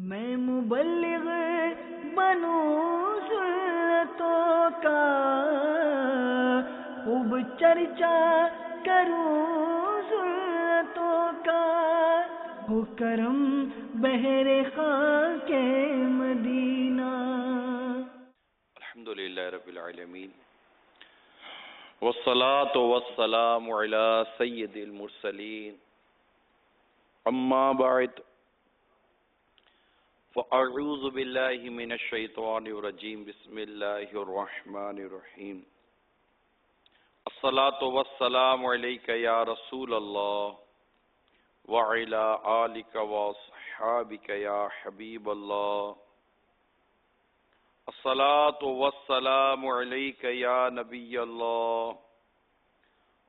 میں مبلغ بنوں سنتوں کا، خوب چرچا کروں سنتوں کا، ہو کرم بہر خاک مدینہ۔ الحمدللہ رب العالمین، والصلاة والسلام علی سید المرسلین، اما بعد فاعوذ باللہ من الشیطان الرجیم، بسم اللہ الرحمن الرحیم۔ الصلاة والسلام علیک یا رسول اللہ وعلی آلک واصحابک یا حبیب اللہ۔ الصلاة والسلام علیک یا نبی اللہ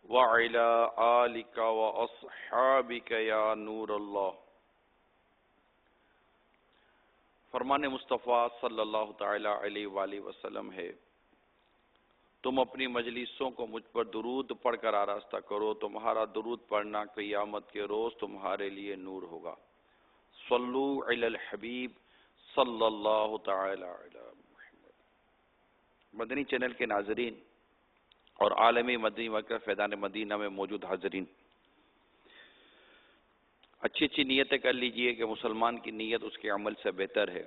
وعلی آلک واصحابک یا نور اللہ۔ فرمان مصطفیٰ صلی اللہ تعالی علیہ وآلہ وسلم ہے، تم اپنی مجلسوں کو مجھ پر درود پڑھ کر آراستہ کرو، تمہارا درود پڑھنا قیامت کے روز تمہارے لیے نور ہوگا۔ صلو علی الحبیب صلی اللہ تعالی علی محمد۔ مدنی چینل کے ناظرین اور عالمی مدنی مرکز فیضان مدینہ میں موجود حاضرین، اچھی اچھی نیتیں کر لیجئے کہ مسلمان کی نیت اس کے عمل سے بہتر ہے۔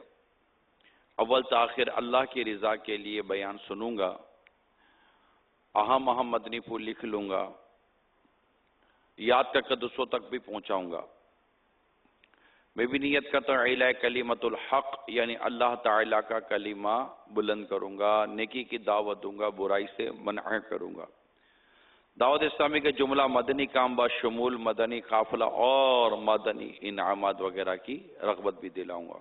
اول تاخیر اللہ کی رضا کے لیے بیان سنوں گا، اہم مدنی پھول لکھ لوں گا، یاد کر کے دوسروں تک بھی پہنچاؤں گا۔ میں بھی نیت کرتا ہوں اعلاء کلمت الحق، یعنی اللہ تعالیٰ کا کلمہ بلند کروں گا، نیکی کی دعوت دوں گا، برائی سے منع کروں گا۔ دعوت اسلامی کے جملہ مدنی کام بشمول مدنی قافلہ اور مدنی انعامات وغیرہ کی رغبت بھی دلاؤں گا۔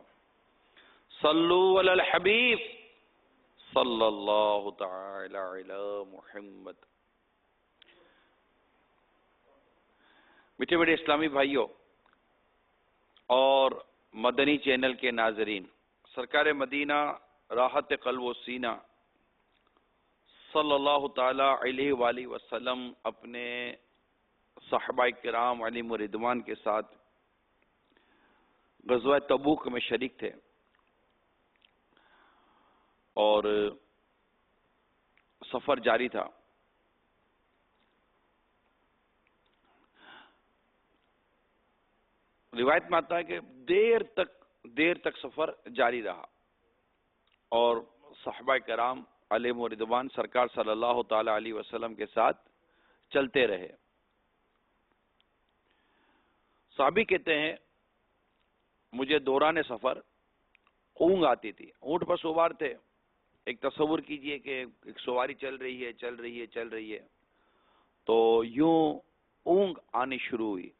صلو علی الحبیب صلی اللہ تعالی علی محمد۔ میٹھے میٹھے اسلامی بھائیوں اور مدنی چینل کے ناظرین، سرکار مدینہ راحت قلب و سینہ صلی اللہ تعالی علیہ وآلہ وسلم اپنے صحابہ کرام علیہم رضوان کے ساتھ غزوہ تبوک میں شریک تھے، اور سفر جاری تھا۔ روایت میں آتا ہے کہ دیر تک سفر جاری رہا، اور صحابہ کرام علیہم رضوان سرکار صلی اللہ تعالی علیہ وسلم کے ساتھ چلتے رہے۔ صحابی کہتے ہیں مجھے دوران سفر اونگ آتی تھی، اونٹ پر سوار تھے۔ ایک تصور کیجئے کہ ایک سواری چل رہی ہے تو یوں اونگ آنی شروع ہوئی۔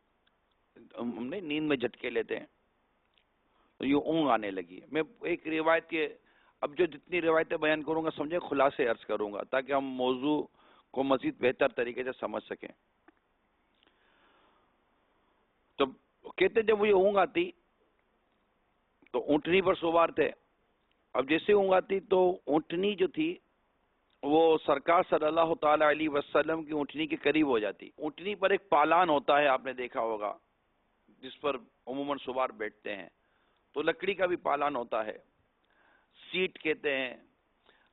ہم نے نیند میں جھٹکے لیتے ہیں تو یوں اونگ آنے لگی۔ میں ایک روایت کے اب جو جتنی روایتیں بیان کروں گا سمجھے خلاصے عرض کروں گا تاکہ ہم موضوع کو مزید بہتر طریقے سے سمجھ سکیں۔ تو کہتے جب مجھے اونگ آتی تو اونٹنی پر سوار تھے۔ اب جیسے اونگ آتی تو اونٹنی جو تھی وہ سرکار صلی اللہ تعالی علیہ وسلم کی اونٹنی کے قریب ہو جاتی۔ اونٹنی پر ایک پالان ہوتا ہے، آپ نے دیکھا ہوگا، جس پر عموماً سوار بیٹھتے ہیں، تو لکڑی کا بھی پالان ہوتا ہے، سیٹ کہتے ہیں،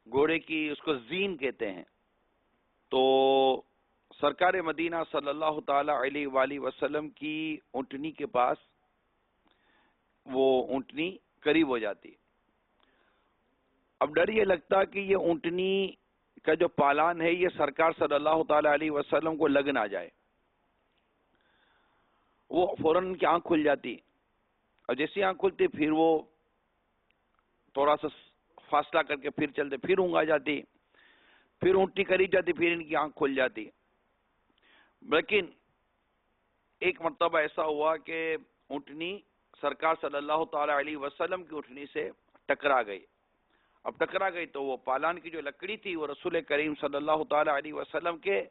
گھوڑے کی اس کو زین کہتے ہیں۔ تو سرکار مدینہ صلی اللہ تعالی علیہ وآلہ وسلم کی اونٹنی کے پاس وہ اونٹنی قریب ہو جاتی۔ اب ڈر یہ لگتا کہ یہ اونٹنی کا جو پالان ہے یہ سرکار صلی اللہ تعالی علیہ وسلم کو لگ نہ جائے۔ وہ فوراً ان کی آنکھ کھل جاتی، اور جیسی آنکھ کھلتی پھر وہ تھوڑا سا فاصلہ کر کے پھر چلتے، پھر اونگ آ جاتی، پھر اونٹنی قریب جاتی، پھر ان کی آنکھ کھل جاتی۔ لیکن ایک مرتبہ ایسا ہوا کہ اونٹنی سرکار صلی اللہ تعالی علیہ وسلم کی اونٹنی سے ٹکرا گئی۔ اب ٹکرا گئی تو وہ پالان کی جو لکڑی تھی وہ رسول کریم صلی اللہ تعالی علیہ وسلم کے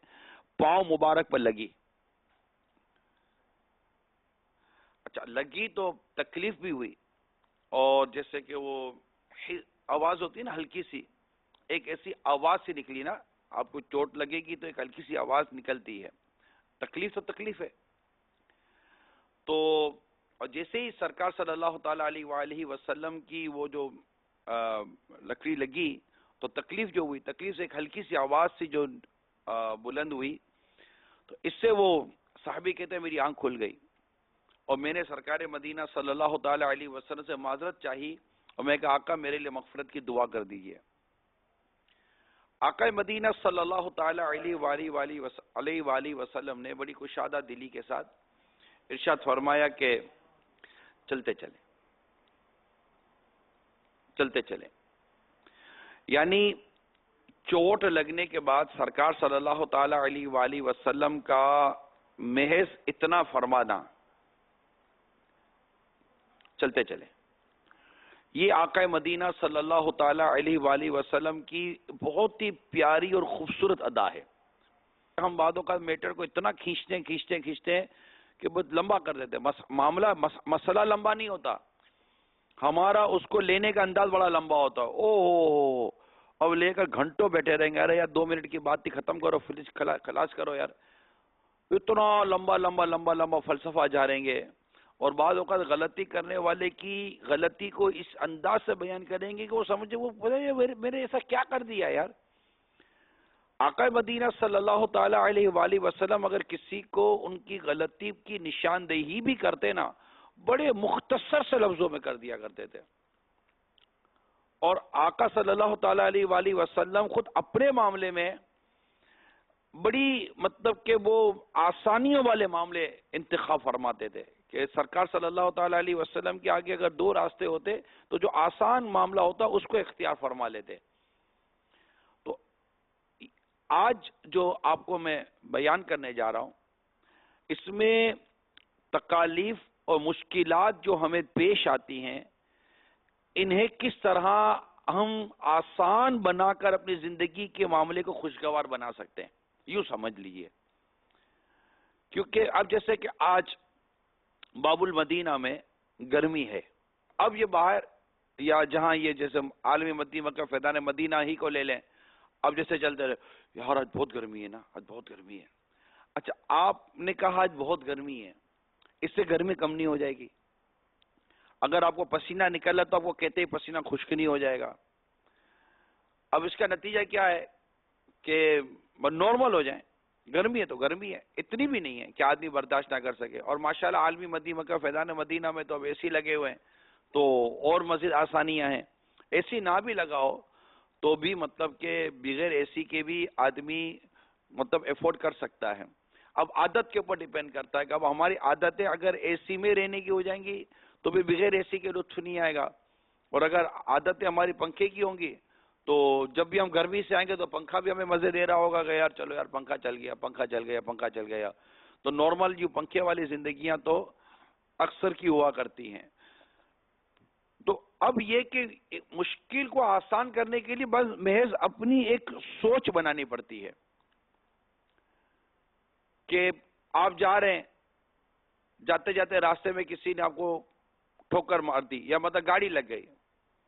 پاؤں مبارک پر لگی۔ اچھا لگی تو تکلیف بھی ہوئی، اور جیسے کہ وہ آواز ہوتی ہے نا ہلکی سی، ایک ایسی آواز سی نکلی نا، آپ کو چوٹ لگے گی تو ایک ہلکی سی آواز نکلتی ہے، تکلیف تو تکلیف ہے۔ تو اور جیسے ہی سرکار صلی اللہ تعالی علیہ وآلہ وسلم کی وہ جو لکڑی لگی تو تکلیف جو ہوئی، تکلیف سے ایک ہلکی سی آواز سی جو بلند ہوئی، تو اس سے وہ صحابی کہتے ہیں میری آنکھ کھل گئی اور میں نے سرکار مدینہ صلی اللہ تعالی علیہ وسلم سے معذرت چاہی اور میں کہا آقا میرے لیے مغفرت کی دعا کر دیجئے۔ آقا مدینہ صلی اللہ تعالی علیہ وآلہ وسلم نے بڑی کشادہ دلی کے ساتھ ارشاد فرمایا کہ چلتے چلیں، چلتے چلیں۔ یعنی چوٹ لگنے کے بعد سرکار صلی اللہ تعالی علیہ وآلہ وسلم کا محض اتنا فرمانا چلتے چلیں، یہ آقا مدینہ صلی اللہ تعالی علیہ وآلہ وسلم کی بہت ہی پیاری اور خوبصورت ادا ہے۔ ہم بعض اوقات میٹر کو اتنا کھینچتے ہیں کہ بہت لمبا کر دیتے ہیں۔ مسئلہ لمبا نہیں ہوتا، ہمارا اس کو لینے کا انداز بڑا لمبا ہوتا ہے۔ او اب لے کر گھنٹوں بیٹھے رہیں گے، ارے یار 2 منٹ کی بات ہی ختم کرو، خلاص کرو یار، اتنا لمبا فلسفہ جا رہیں گے۔ اور بعض اوقات غلطی کرنے والے کی غلطی کو اس انداز سے بیان کریں گے کہ وہ سمجھے وہ میرے ایسا کیا کر دیا یار۔ آقا مدینہ صلی اللہ تعالی علیہ وآلہ وسلم اگر کسی کو ان کی غلطی کی نشاندہی بھی کرتے نا، بڑے مختصر سے لفظوں میں کر دیا کرتے تھے۔ اور آقا صلی اللہ تعالی علیہ وآلہ وسلم خود اپنے معاملے میں بڑی مطلب کہ وہ آسانیوں والے معاملے انتخاب فرماتے تھے کہ سرکار صلی اللہ تعالی علیہ وسلم کے آگے اگر 2 راستے ہوتے تو جو آسان معاملہ ہوتا اس کو اختیار فرما لیتے۔ تو آج جو آپ کو میں بیان کرنے جا رہا ہوں، اس میں تکالیف اور مشکلات جو ہمیں پیش آتی ہیں، انہیں کس طرح ہم آسان بنا کر اپنی زندگی کے معاملے کو خوشگوار بنا سکتے ہیں، یوں سمجھ لیجئے۔ کیونکہ اب جیسے کہ آج باب المدینہ میں گرمی ہے، اب یہ باہر یا جہاں یہ جیسے عالمی مدینہ کا فیضان مدینہ ہی کو لے لیں، اب جیسے چلتے رہے یار آج بہت گرمی ہے نا، آج بہت گرمی ہے۔ اچھا آپ نے کہا آج بہت گرمی ہے، اس سے گرمی کم نہیں ہو جائے گی؟ اگر آپ کو پسینہ نکلا تو آپ کو کہتے ہی پسینہ خشک نہیں ہو جائے گا؟ اب اس کا نتیجہ کیا ہے کہ نارمل ہو جائیں، گرمی ہے تو گرمی ہے، اتنی بھی نہیں ہے کہ آدمی برداشت نہ کر سکے۔ اور ماشاءاللہ عالمی مدینہ کا فیضان مدینہ میں تو اب اے سی لگے ہوئے ہیں تو اور مزید آسانیاں ہیں۔ اے سی نہ بھی لگاؤ تو بھی مطلب کہ بغیر اے سی کے بھی آدمی مطلب افورڈ کر سکتا ہے۔ اب عادت کے اوپر ڈیپینڈ کرتا ہے کہ اب ہماری عادتیں اگر اے سی میں رہنے کی ہو جائیں گی تو بھی بغیر اے سی کے لطف نہیں آئے گا، اور اگر عادتیں ہماری پنکھے کی ہوں گی تو جب بھی ہم گرمی سے آئیں گے تو پنکھا بھی ہمیں مزے دے رہا ہوگا کہ یار چلو یار پنکھا چل گیا۔ تو نارمل جو پنکھے والی زندگیاں تو اکثر کی ہوا کرتی ہیں۔ تو اب یہ کہ مشکل کو آسان کرنے کے لیے بس محض اپنی ایک سوچ بنانی پڑتی ہے کہ آپ جا رہے ہیں، جاتے جاتے راستے میں کسی نے آپ کو ٹھوکر مار دی یا مطلب گاڑی لگ گئی۔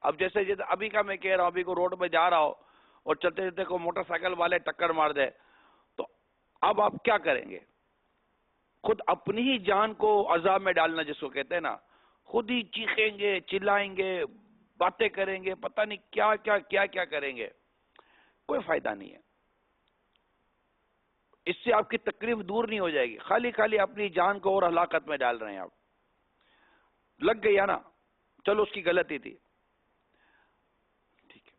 اب جیسے ابھی کا میں کہہ رہا ہوں، ابھی کو روڈ پہ جا رہا ہو اور چلتے چلتے کو موٹر سائیکل والے ٹکر مار دے تو اب آپ کیا کریں گے؟ خود اپنی ہی جان کو عذاب میں ڈالنا جس کو کہتے ہیں نا، خود ہی چیخیں گے، چلائیں گے، باتیں کریں گے، پتہ نہیں کیا کریں گے، کوئی فائدہ نہیں ہے۔ اس سے آپ کی تکلیف دور نہیں ہو جائے گی، خالی اپنی جان کو اور ہلاکت میں ڈال رہے ہیں آپ۔ لگ گئی ہے نا، چلو اس کی غلطی تھی، ٹھیک ہے،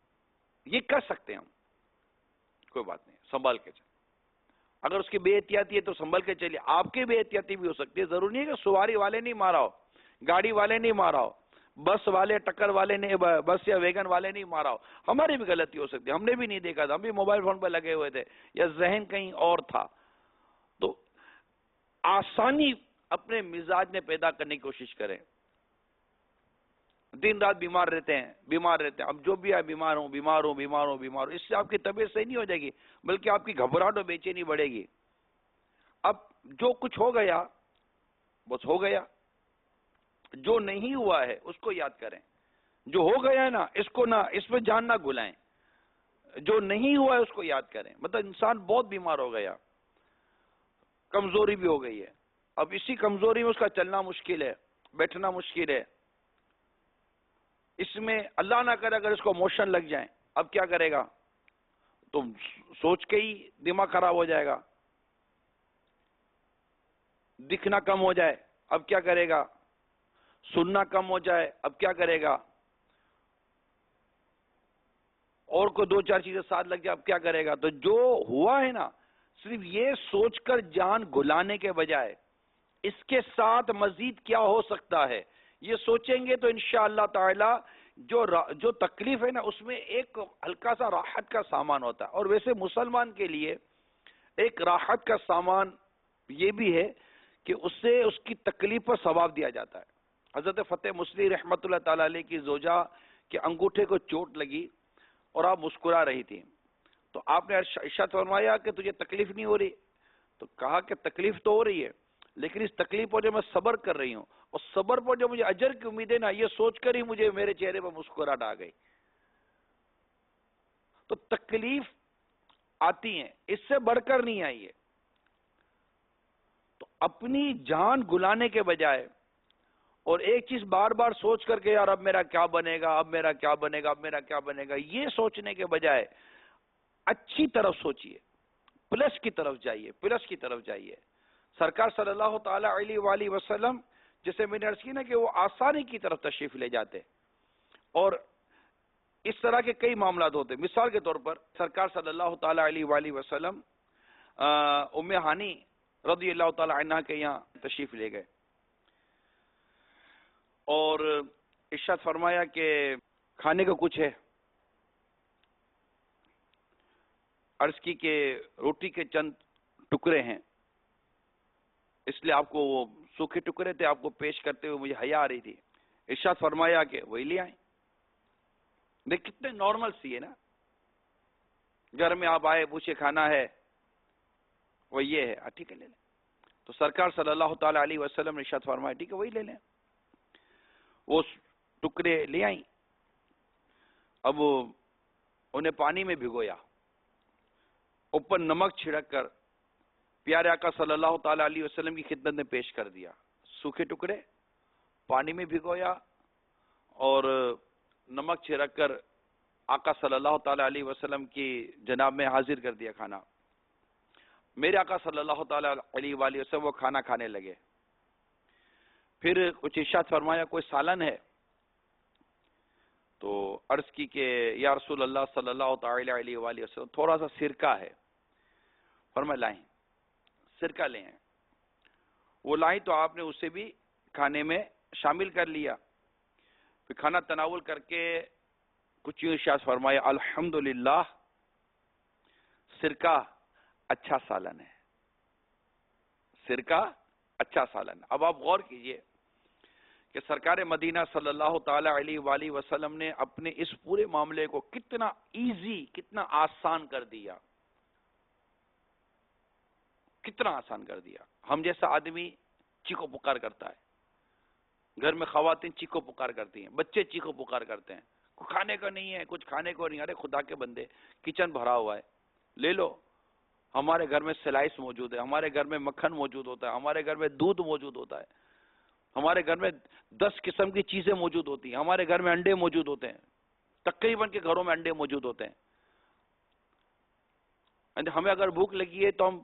یہ کر سکتے ہیں ہم، کوئی بات نہیں، سنبھال کے چلیں۔ اگر اس کی بے احتیاطی ہے تو سنبھل کے چلیے، آپ کی بے احتیاطی بھی ہو سکتی ہے، ضروری نہیں ہے کہ سواری والے نہیں مارا ہو، گاڑی والے نہیں مارا ہو، بس والے ٹکر والے نہیں، بس یا ویگن والے نہیں مارا ہو، ہماری بھی غلطی ہو سکتی ہے، ہم نے بھی نہیں دیکھا تھا، ہم بھی موبائل فون پہ لگے ہوئے تھے یا ذہن کہیں اور تھا۔ تو آسانی اپنے مزاج میں پیدا کرنے کی کوشش کریں۔ دن رات بیمار رہتے ہیں، اب جو بھی ہے بیمار ہوں، اس سے آپ کی طبیعت صحیح نہیں ہو جائے گی، بلکہ آپ کی گھبراہٹ اور بے چینی بڑھے گی۔ اب جو کچھ ہو گیا بس ہو گیا، جو نہیں ہوا ہے اس کو یاد کریں، جو ہو گیا ہے نا اس میں جان نہ گلائیں، جو نہیں ہوا ہے اس کو یاد کریں۔ مطلب انسان بہت بیمار ہو گیا، کمزوری بھی ہو گئی ہے، اب اسی کمزوری میں اس کا چلنا مشکل ہے، بیٹھنا مشکل ہے، اس میں اللہ نہ کرے اگر اس کو موشن لگ جائیں، اب کیا کرے گا؟ تو سوچ کے ہی دماغ خراب ہو جائے گا. دکھنا کم ہو جائے اب کیا کرے گا؟ سننا کم ہو جائے اب کیا کرے گا؟ اور کو دو چار چیزیں ساتھ لگ جائے اب کیا کرے گا؟ تو جو ہوا ہے نا، صرف یہ سوچ کر جان گلانے کے بجائے اس کے ساتھ مزید کیا ہو سکتا ہے یہ سوچیں گے تو انشاءاللہ تعالی جو تکلیف ہے نا اس میں ایک ہلکا سا راحت کا سامان ہوتا ہے. اور ویسے مسلمان کے لیے ایک راحت کا سامان یہ بھی ہے کہ اس سے اس کی تکلیف پر ثواب دیا جاتا ہے. حضرت فتح مسلی رحمت اللہ تعالی علیہ کی زوجہ کے انگوٹھے کو چوٹ لگی اور آپ مسکرا رہی تھی، تو آپ نے ارشاد فرمایا کہ تجھے تکلیف نہیں ہو رہی؟ تو کہا کہ تکلیف تو ہو رہی ہے، لیکن اس تکلیف پر جو میں صبر کر رہی ہوں اور صبر پر جو مجھے اجر کی امید ہے نا، یہ سوچ کر ہی مجھے میرے چہرے پر مسکراہٹ آ گئی. تو تکلیف آتی ہیں، اس سے بڑھ کر نہیں آئی ہے. تو اپنی جان گلانے کے بجائے اور ایک چیز بار بار سوچ کر کے یار اب میرا کیا بنے گا، اب میرا کیا بنے گا، اب میرا کیا بنے گا، یہ سوچنے کے بجائے اچھی طرف سوچئے، پلس کی طرف جائیے، پلس کی طرف جائیے. سرکار صلی اللہ تعالی علیہ وآلہ وسلم جیسے میں نے عرض کی نا کہ وہ آسانی کی طرف تشریف لے جاتے، اور اس طرح کے کئی معاملات ہوتے. مثال کے طور پر سرکار صلی اللہ تعالی علیہ وآلہ وسلم ام ہانی رضی اللہ تعالی عنہ کے یہاں تشریف لے گئے اور ارشاد فرمایا کہ کھانے کا کچھ ہے؟ عرض کی کہ روٹی کے چند ٹکڑے ہیں، اس لیے آپ کو وہ سوکھے ٹکڑے تھے، آپ کو پیش کرتے ہوئے مجھے حیا آ رہی تھی. ارشاد فرمایا کہ وہی لے آئیں. دیکھ کتنے نارمل سی ہے نا، گھر میں آپ آئے پوچھے کھانا ہے، وہ یہ ہے، ٹھیک ہے لے لیں. تو سرکار صلی اللہ تعالی علیہ وسلم نے ارشاد فرمایا ٹھیک ہے وہی لے لیں. وہ ٹکڑے لے آئیں. اب انہیں پانی میں بھگویا، اوپر نمک چھڑک کر پیارے آقا صلی اللہ تعالی علیہ وسلم کی خدمت میں پیش کر دیا. سوکھے ٹکڑے پانی میں بھگویا اور نمک چھڑک کر آقا صلی اللہ تعالی علیہ وسلم کی جناب میں حاضر کر دیا کھانا. میرے آقا صلی اللہ تعالی علیہ وآلہ وسلم وہ کھانا کھانے لگے. پھر کچھ ارشاد فرمایا کوئی سالن ہے؟ تو عرض کی کہ یا رسول اللہ صلی اللہ تعالی علیہ وآلہ وسلم تھوڑا سا سرکہ ہے. فرمایا لائیں، سرکہ لیں. وہ لائیں تو آپ نے اسے بھی کھانے میں شامل کر لیا. پھر کھانا تناول کر کے کچھ یوں ارشاد فرمایا الحمدللہ سرکہ اچھا سالن ہے، سرکہ اچھا سالن. اب آپ غور کیجئے کہ سرکار مدینہ صلی اللہ تعالی علیہ وآلہ وسلم نے اپنے اس پورے معاملے کو کتنا ایزی، کتنا آسان کر دیا، کتنا آسان کر دیا. ہم جیسا آدمی چیخو پکار کرتا ہے، گھر میں خواتین چیخو پکار کرتی ہیں، بچے چیخو پکار کرتے ہیں، کچھ کھانے کا نہیں ہے، کچھ کھانے کو نہیں. ارے خدا کے بندے کچن بھرا ہوا ہے، لے لو. ہمارے گھر میں سلائس موجود ہے، ہمارے گھر میں مکھن موجود ہوتا ہے، ہمارے گھر میں دودھ موجود ہوتا ہے، ہمارے گھر میں 10 قسم کی چیزیں موجود ہوتی ہیں، ہمارے گھر میں انڈے موجود ہوتے ہیں، تقریباً کے گھروں میں انڈے موجود ہوتے ہیں. ہمیں اگر بھوک لگی ہے تو ہم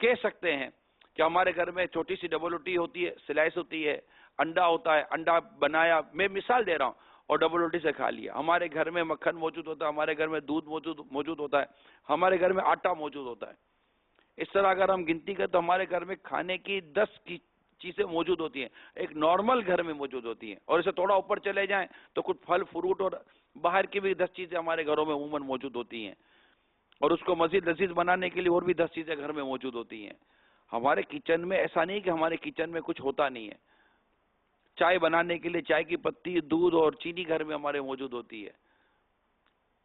کہہ سکتے ہیں کہ ہمارے گھر میں چھوٹی سی ڈبل روٹی ہوتی ہے، سلائس ہوتی ہے، انڈا ہوتا ہے، انڈا بنایا، میں مثال دے رہا ہوں، اور ڈبل روٹی سے کھا لیا. ہمارے گھر میں مکھن موجود ہوتا ہے، ہمارے گھر میں دودھ موجود ہوتا ہے، ہمارے گھر میں آٹا موجود ہوتا ہے. اس طرح اگر ہم گنتی کریں تو ہمارے گھر میں کھانے کی 10 کی چیزیں موجود ہوتی ہیں، ایک نارمل گھر میں موجود ہوتی ہیں. اور اسے تھوڑا اوپر چلے جائیں تو کچھ پھل فروٹ اور باہر کی بھی 10 چیزیں ہمارے گھروں میں عموماً موجود ہوتی ہیں، اور اس کو مزید لذیذ بنانے کے لیے اور بھی 10 چیزیں گھر میں موجود ہوتی ہیں. ہمارے کچن میں ایسا نہیں کہ ہمارے کچن میں کچھ ہوتا نہیں ہے. چائے بنانے کے لیے چائے کی پتی، دودھ اور چینی گھر میں ہمارے موجود ہوتی ہے،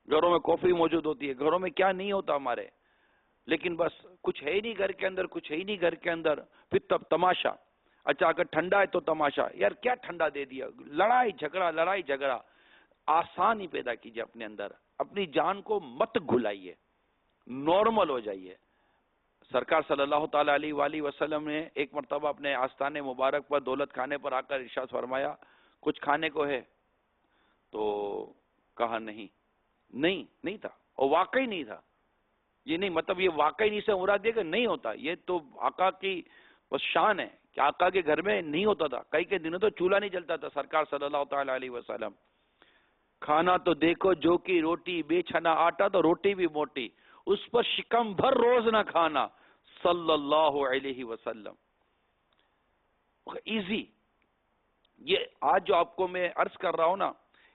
گھروں میں کافی موجود ہوتی ہے، گھروں میں کیا نہیں ہوتا ہمارے. لیکن بس کچھ ہے ہی نہیں گھر کے اندر، کچھ ہے ہی نہیں گھر کے اندر. پھر تب تماشا، اچھا اگر ٹھنڈا ہے تو تماشا، یار کیا ٹھنڈا دے دیا، لڑائی جھگڑا. آسان ہی پیدا کیجئے اپنے اندر، اپنی جان کو مت گھلائیے، نارمل ہو جائیے، سرکار صلی اللہ تعالی علیہ وآلہ وسلم نے ایک مرتبہ اپنے آستانے مبارک پر دولت کھانے پر آ کر ارشاد فرمایا کچھ کھانے کو ہے؟ تو کہا نہیں تھا، اور واقعی نہیں تھا. یہ نہیں مطلب یہ واقعی نہیں سے مراد یہ کہ نہیں ہوتا، یہ تو آقا کی بس شان ہے کہ آقا کے گھر میں نہیں ہوتا تھا. کئی دنوں تو چولہا نہیں جلتا تھا. سرکار صلی اللہ تعالی علیہ وسلم کھانا تو دیکھو جو کی روٹی بے چھنا آٹا تو روٹی بھی موٹی، اس پر شکم بھر روز نہ کھانا صلی اللہ علیہ وسلم. ایزی. یہ آج جو آپ کو میں عرض کر رہا ہوں نا،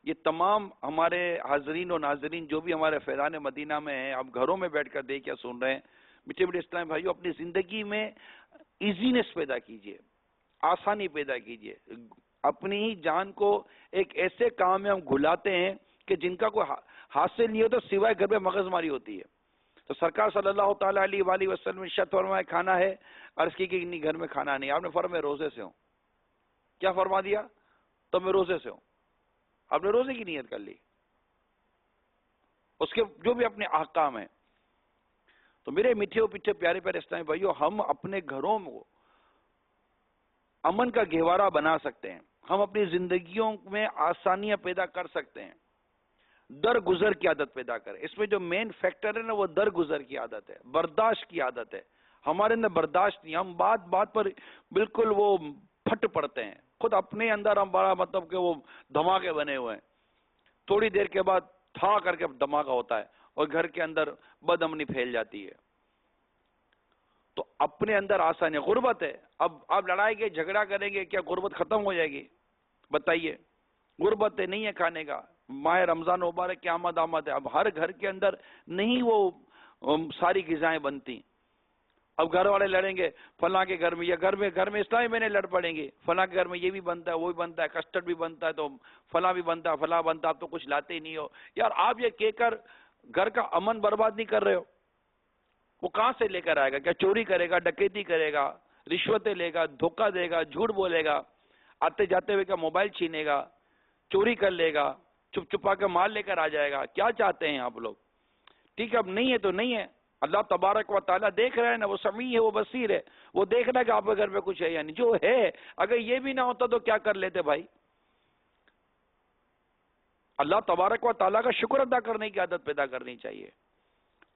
یہ تمام ہمارے حاضرین و ناظرین جو بھی ہمارے فیضان مدینہ میں ہیں، آپ گھروں میں بیٹھ کر دیکھ یا سن رہے ہیں، میٹھے میٹھے اسلام بھائیو، اپنی زندگی میں ایزینس پیدا کیجئے، آسانی پیدا کیجئے. اپنی ہی جان کو ایک ایسے کام میں ہم گھلاتے ہیں کہ جن کا کوئی حاصل نہیں ہوتا سوائے گھر میں مغز ماری ہوتی ہے. تو سرکار صلی اللہ تعالی علیہ وآلہ وسلم ارشاد فرمایا کھانا ہے، عرض کی کہ نہیں گھر میں کھانا نہیں. آپ نے فرمایا روزے سے ہوں. کیا فرما دیا؟ تو میں روزے سے ہوں. آپ نے روزے کی نیت کر لی. اس کے جو بھی اپنے احکام ہیں. تو میرے میٹھے پیٹھے پیارے پیارے اسلامی بھائیو، ہم اپنے گھروں میں امن کا گہوارہ بنا سکتے ہیں. ہم اپنی زندگیوں میں آسانیاں پیدا کر سکتے ہیں. درگزر کی عادت پیدا کریں. اس میں جو مین فیکٹر ہے نا وہ درگزر کی عادت ہے، برداشت کی عادت ہے. ہمارے اندر برداشت نہیں، ہم بات بات پر بالکل وہ پھٹ پڑتے ہیں. خود اپنے اندر ہم بڑا مطلب کہ وہ دھماکے بنے ہوئے ہیں. تھوڑی دیر کے بعد تھا کر کے دھماکہ ہوتا ہے اور گھر کے اندر بد امنی پھیل جاتی ہے. تو اپنے اندر آسانی. غربت ہے، اب آپ لڑائی کے جھگڑا کریں گے، کیا غربت ختم ہو جائے گی؟ بتائیے. غربت نہیں ہے کھانے کا. ماہ رمضان مبارک کی آمد ہے. اب ہر گھر کے اندر نہیں وہ ساری غذائیں بنتی. اب گھر والے لڑیں گے فلاں کے گھر میں، یا گھر میں اسلامی میں لڑ پڑیں گے، فلاں کے گھر میں یہ بھی بنتا ہے وہ بھی بنتا ہے، کسٹرڈ بھی بنتا ہے تو فلاں بھی بنتا ہے فلاں بنتا ہے، آپ تو کچھ لاتے ہی نہیں ہو. یار آپ یہ کہہ کر گھر کا امن برباد نہیں کر رہے ہو. وہ کہاں سے لے کر آئے گا؟ کیا چوری کرے گا، ڈکیتی کرے گا، رشوتیں لے گا، دھوکہ دے گا، جھوٹ بولے گا، آتے جاتے ہوئے کیا موبائل چھینے گا، چوری کر لے گا، چپ چپا کے مال لے کر آ جائے گا؟ کیا چاہتے ہیں آپ لوگ؟ ٹھیک ہے، اب نہیں ہے تو نہیں ہے. اللہ تبارک و تعالیٰ دیکھ رہا ہے نا، وہ سمیع ہے، وہ بصیر ہے، وہ دیکھ رہا ہے کہ آپ کے گھر میں کچھ ہے یا نہیں. جو ہے اگر یہ بھی نہ ہوتا تو کیا کر لیتے بھائی؟ اللہ تبارک و تعالیٰ کا شکر ادا کرنے کی عادت پیدا کرنی چاہیے.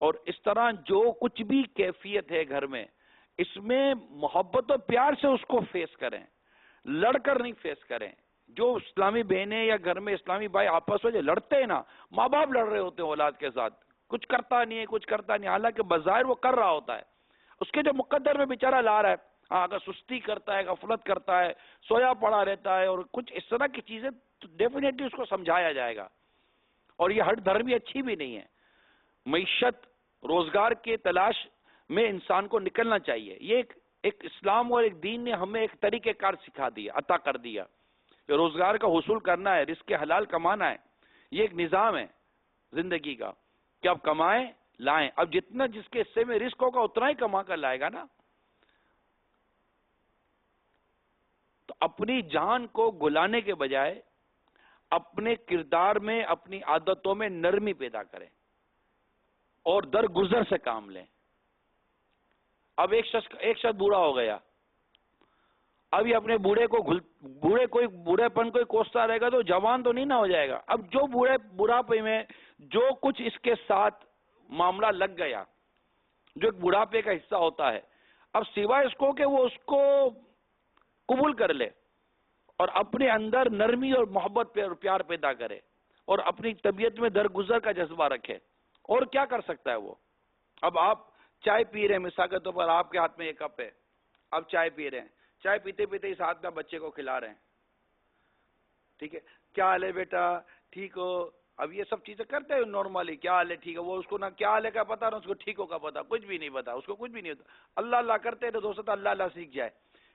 اور اس طرح جو کچھ بھی کیفیت ہے گھر میں، اس میں محبت و پیار سے اس کو فیس کریں، لڑ کر نہیں فیس کریں. جو اسلامی بہنیں یا گھر میں اسلامی بھائی آپس میں جو لڑتے ہیں نا، ماں باپ لڑ رہے ہوتے ہیں اولاد کے ساتھ، کچھ کرتا نہیں، حالانکہ بظاہر وہ کر رہا ہوتا ہے. اس کے جو مقدر میں بیچارہ لا رہا ہے. اگر سستی کرتا ہے، غفلت کرتا ہے، سویا پڑا رہتا ہے اور کچھ اس طرح کی چیزیں، تو ڈیفینیٹلی اس کو سمجھایا جائے گا. اور یہ ہر دھرمی اچھی بھی نہیں ہے. معیشت روزگار کے تلاش میں انسان کو نکلنا چاہیے. یہ ایک اسلام اور ایک دین نے ہمیں ایک طریقہ کار سکھا دیا، عطا کر دیا کہ روزگار کا حصول کرنا ہے، رزق حلال کمانا ہے. یہ ایک نظام ہے زندگی کا کہ آپ کمائیں لائیں. اب جتنا جس کے حصے میں رزق ہوگا اتنا ہی کما کر لائے گا نا. تو اپنی جان کو گلانے کے بجائے اپنے کردار میں، اپنی عادتوں میں نرمی پیدا کریں اور درگزر سے کام لیں. اب ایک شخص بوڑھا ہو گیا، اب یہ اپنے بوڑھے پن کو کوستا رہے گا تو جوان تو نہیں نہ ہو جائے گا. اب جو بوڑھاپے میں جو کچھ اس کے ساتھ معاملہ لگ گیا، جو ایک بوڑھاپے کا حصہ ہوتا ہے، اب سوائے اس کو کہ وہ اس کو قبول کر لے اور اپنے اندر نرمی اور محبت اور پیار پیدا کرے اور اپنی طبیعت میں درگزر کا جذبہ رکھے، اور کیا کر سکتا ہے وہ؟ اب آپ چائے پی رہے ہیں، مثال کے طور پر آپ کے ہاتھ میں ایک کپ ہے، آپ چائے پی رہے ہیں، چائے پیتے پیتے اس ہاتھ میں بچے کو کھلا رہے ہیں. ٹھیک ہے، کیا حال ہے بیٹا، ٹھیک ہو؟ اب یہ سب چیزیں کرتے ہیں نارملی، کیا حال ہے، ٹھیک ہے. وہ اس کو نہ کیا حال ہے کا پتا نہ اس کو ٹھیک ہو کا پتا، کچھ بھی نہیں پتا، اس کو کچھ بھی نہیں ہوتا. اللہ اللہ کرتے تو دوستوں اللہ اللہ سیکھ جائے.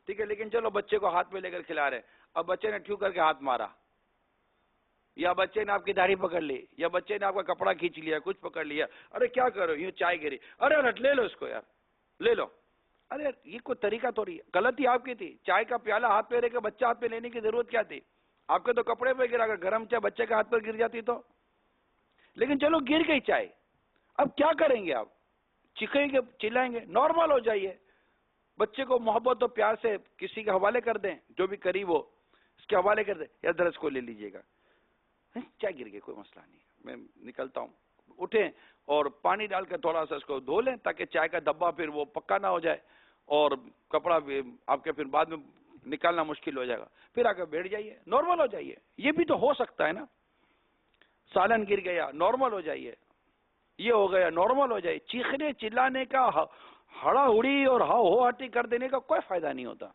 ٹھیک ہے، لیکن چلو بچے کو ہاتھ میں لے کر کھلا رہے. اب بچے نے ٹھیک کر کے ہاتھ مارا، یا بچے نے آپ کی داڑھی پکڑ لی، یا بچے نے آپ کا کپڑا کھینچ لیا، کچھ پکڑ لیا. ارے کیا کرو، یوں چائے گری، ارے لے لو اس کو یار، لے لو. ارے یہ کوئی طریقہ تھوڑی ہے، غلطی آپ کی تھی. چائے کا پیالہ ہاتھ پہ رہ کے بچہ ہاتھ پہ لینے کی ضرورت کیا تھی؟ آپ کے تو کپڑے پہ گرا، اگر گرم چائے بچے کے ہاتھ پر گر جاتی تو. لیکن چلو گر گئی چائے، اب کیا کریں گے آپ؟ چیخیں گے چلائیں گے، نارمل ہو جائیے. بچے کو محبت اور پیار سے کسی کے حوالے کر دیں، جو بھی قریب ہو اس کے حوالے کر دیں، یا درس کو لے لیجئے گا، چائے گر گئی کوئی مسئلہ نہیں، میں نکلتا ہوں. اٹھیں اور پانی ڈال کے تھوڑا سا اس کو دھو لیں تاکہ چائے کا ڈبہ پھر وہ پکا نہ ہو جائے اور کپڑا بھی آپ کے پھر بعد میں نکالنا مشکل ہو جائے گا. پھر آ کے بیٹھ جائیے، نارمل ہو جائیے. یہ بھی تو ہو سکتا ہے نا. سالن گر گیا، نارمل ہو جائیے. یہ ہو گیا، نارمل ہو جائے. چیخنے چلانے کا، ہڑا ہڑی اور ہاؤ ہو ہاٹی کر دینے کا کوئی فائدہ نہیں ہوتا.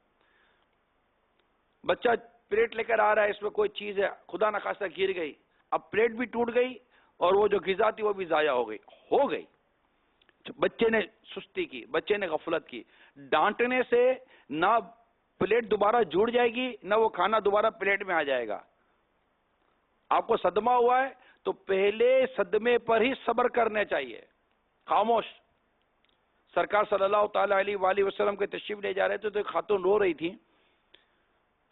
بچہ پلیٹ لے کر آ رہا ہے، اس میں کوئی چیز ہے، خدا نخواستہ گر گئی، اب پلیٹ بھی ٹوٹ گئی اور وہ جو غذا تھی وہ بھی ضائع ہو گئی. بچے نے سستی کی، بچے نے غفلت کی. ڈانٹنے سے نہ پلیٹ دوبارہ جڑ جائے گی، نہ وہ کھانا دوبارہ پلیٹ میں آ جائے گا. آپ کو صدمہ ہوا ہے تو پہلے صدمے پر ہی صبر کرنے چاہیے. خاموش. سرکار صلی اللہ تعالی علیہ وآلہ وسلم کے تشریف لے جا رہے تھے تو ایک خاتون رو رہی تھی،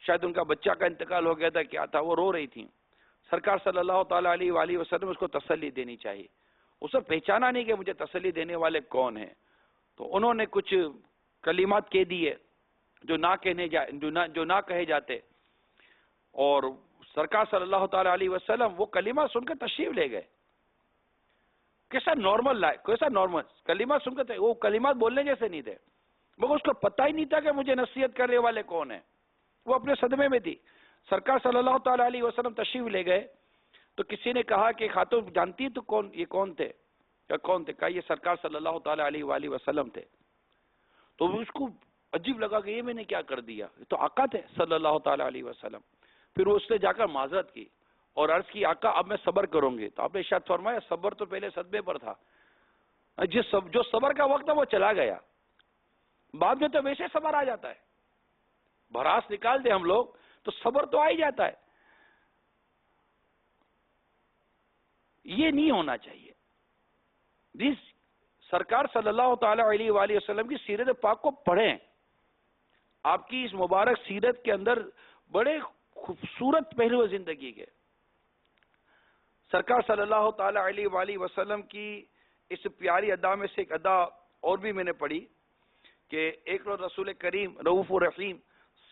شاید ان کا بچہ کا انتقال ہو گیا تھا، کیا تھا، وہ رو رہی تھی. سرکار صلی اللہ تعالی علیہ وآلہ وسلم اس کو تسلی دینی چاہیے. اسے پہچانا نہیں کہ مجھے تسلی دینے والے کون ہیں، تو انہوں نے کچھ کلمات کہہ دیے جو نہ کہے جاتے، اور سرکار صلی اللہ تعالی علیہ وسلم وہ کلمات سن کے تشریف لے گئے. کیسا نارمل کلمات سن کے، وہ کلمات بولنے جیسے نہیں تھے، مگر اس کو پتہ ہی نہیں تھا کہ مجھے نصیحت کرنے والے کون ہیں. وہ اپنے صدمے میں تھی. سرکار صلی اللہ تعالی علیہ وسلم تشریف لے گئے تو کسی نے کہا کہ خاتون جانتی تو یہ کون تھے؟ کہا یہ سرکار صلی اللہ تعالی علیہ وآلہ وسلم تھے. تو اس کو عجیب لگا کہ یہ میں نے کیا کر دیا، یہ تو آقا تھے صلی اللہ تعالی علیہ وسلم. پھر اس نے جا کر معذرت کی اور عرض کی آقا اب میں صبر کروں گی. تو آپ نے ارشاد فرمایا صبر تو پہلے صدمے پر تھا، جو صبر کا وقت تھا وہ چلا گیا، بعد میں تو ویسے صبر آ جاتا ہے. بھراس نکال دیں ہم لوگ تو صبر تو آ ہی جاتا ہے. یہ نہیں ہونا چاہیے. سرکار صلی اللہ تعالی علیہ وآلہ وسلم کی سیرت پاک کو پڑھیں. آپ کی اس مبارک سیرت کے اندر بڑے خوبصورت پہلو زندگی کے. سرکار صلی اللہ تعالی علیہ وآلہ وسلم کی اس پیاری ادا میں سے ایک ادا اور بھی میں نے پڑھی کہ ایک روز رسول کریم رؤوف الرحیم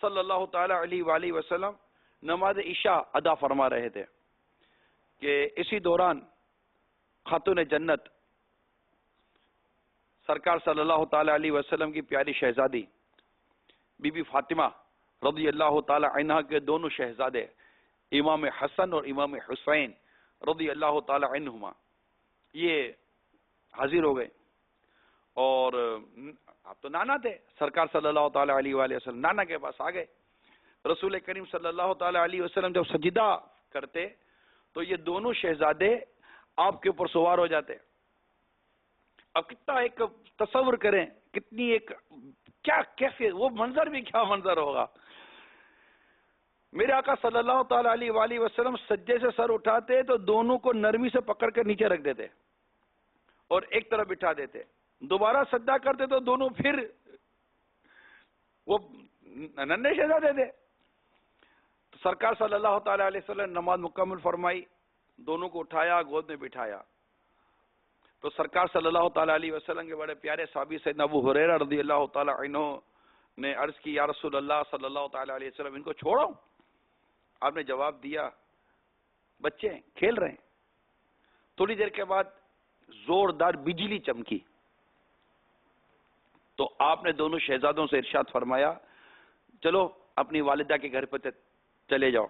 صلی اللہ تعالی علیہ وآلہ وسلم نماز عشاء ادا فرما رہے تھے کہ اسی دوران خاتون جنت سرکار صلی اللہ تعالی علیہ وسلم کی پیاری شہزادی بی بی فاطمہ رضی اللہ تعالی عنہ کے دونوں شہزادے امام حسن اور امام حسین رضی اللہ تعالی عنہما یہ حاضر ہو گئے. اور آپ تو نانا تھے، سرکار صلی اللہ تعالی علیہ وآلہ وسلم نانا کے پاس آ گئے. رسول کریم صلی اللہ تعالی علیہ وسلم جب سجدہ کرتے تو یہ دونوں شہزادے آپ کے اوپر سوار ہو جاتے. اب کتنا ایک تصور کریں، کتنی ایک کیا کیسے وہ منظر بھی کیا منظر ہوگا. میرے آقا صلی اللہ تعالی علیہ وآلہ وسلم سجدے سے سر اٹھاتے تو دونوں کو نرمی سے پکڑ کر نیچے رکھ دیتے اور ایک طرف بٹھا دیتے. دوبارہ سجدہ کرتے تو دونوں پھر وہ ننھے شہزادے تھے. تو سرکار صلی اللہ تعالی علیہ وسلم نماز مکمل فرمائی، دونوں کو اٹھایا، گود میں بٹھایا. تو سرکار صلی اللہ تعالی علیہ وسلم کے بڑے پیارے صحابی سیدنا ابو ہریرہ رضی اللہ تعالی عنہ نے عرض کی یا رسول اللہ صلی اللہ تعالی علیہ وسلم ان کو چھوڑو. آپ نے جواب دیا بچے ہیں، کھیل رہے ہیں. تھوڑی دیر کے بعد زوردار بجلی چمکی تو آپ نے دونوں شہزادوں سے ارشاد فرمایا چلو اپنی والدہ کے گھر پر چلے جاؤ.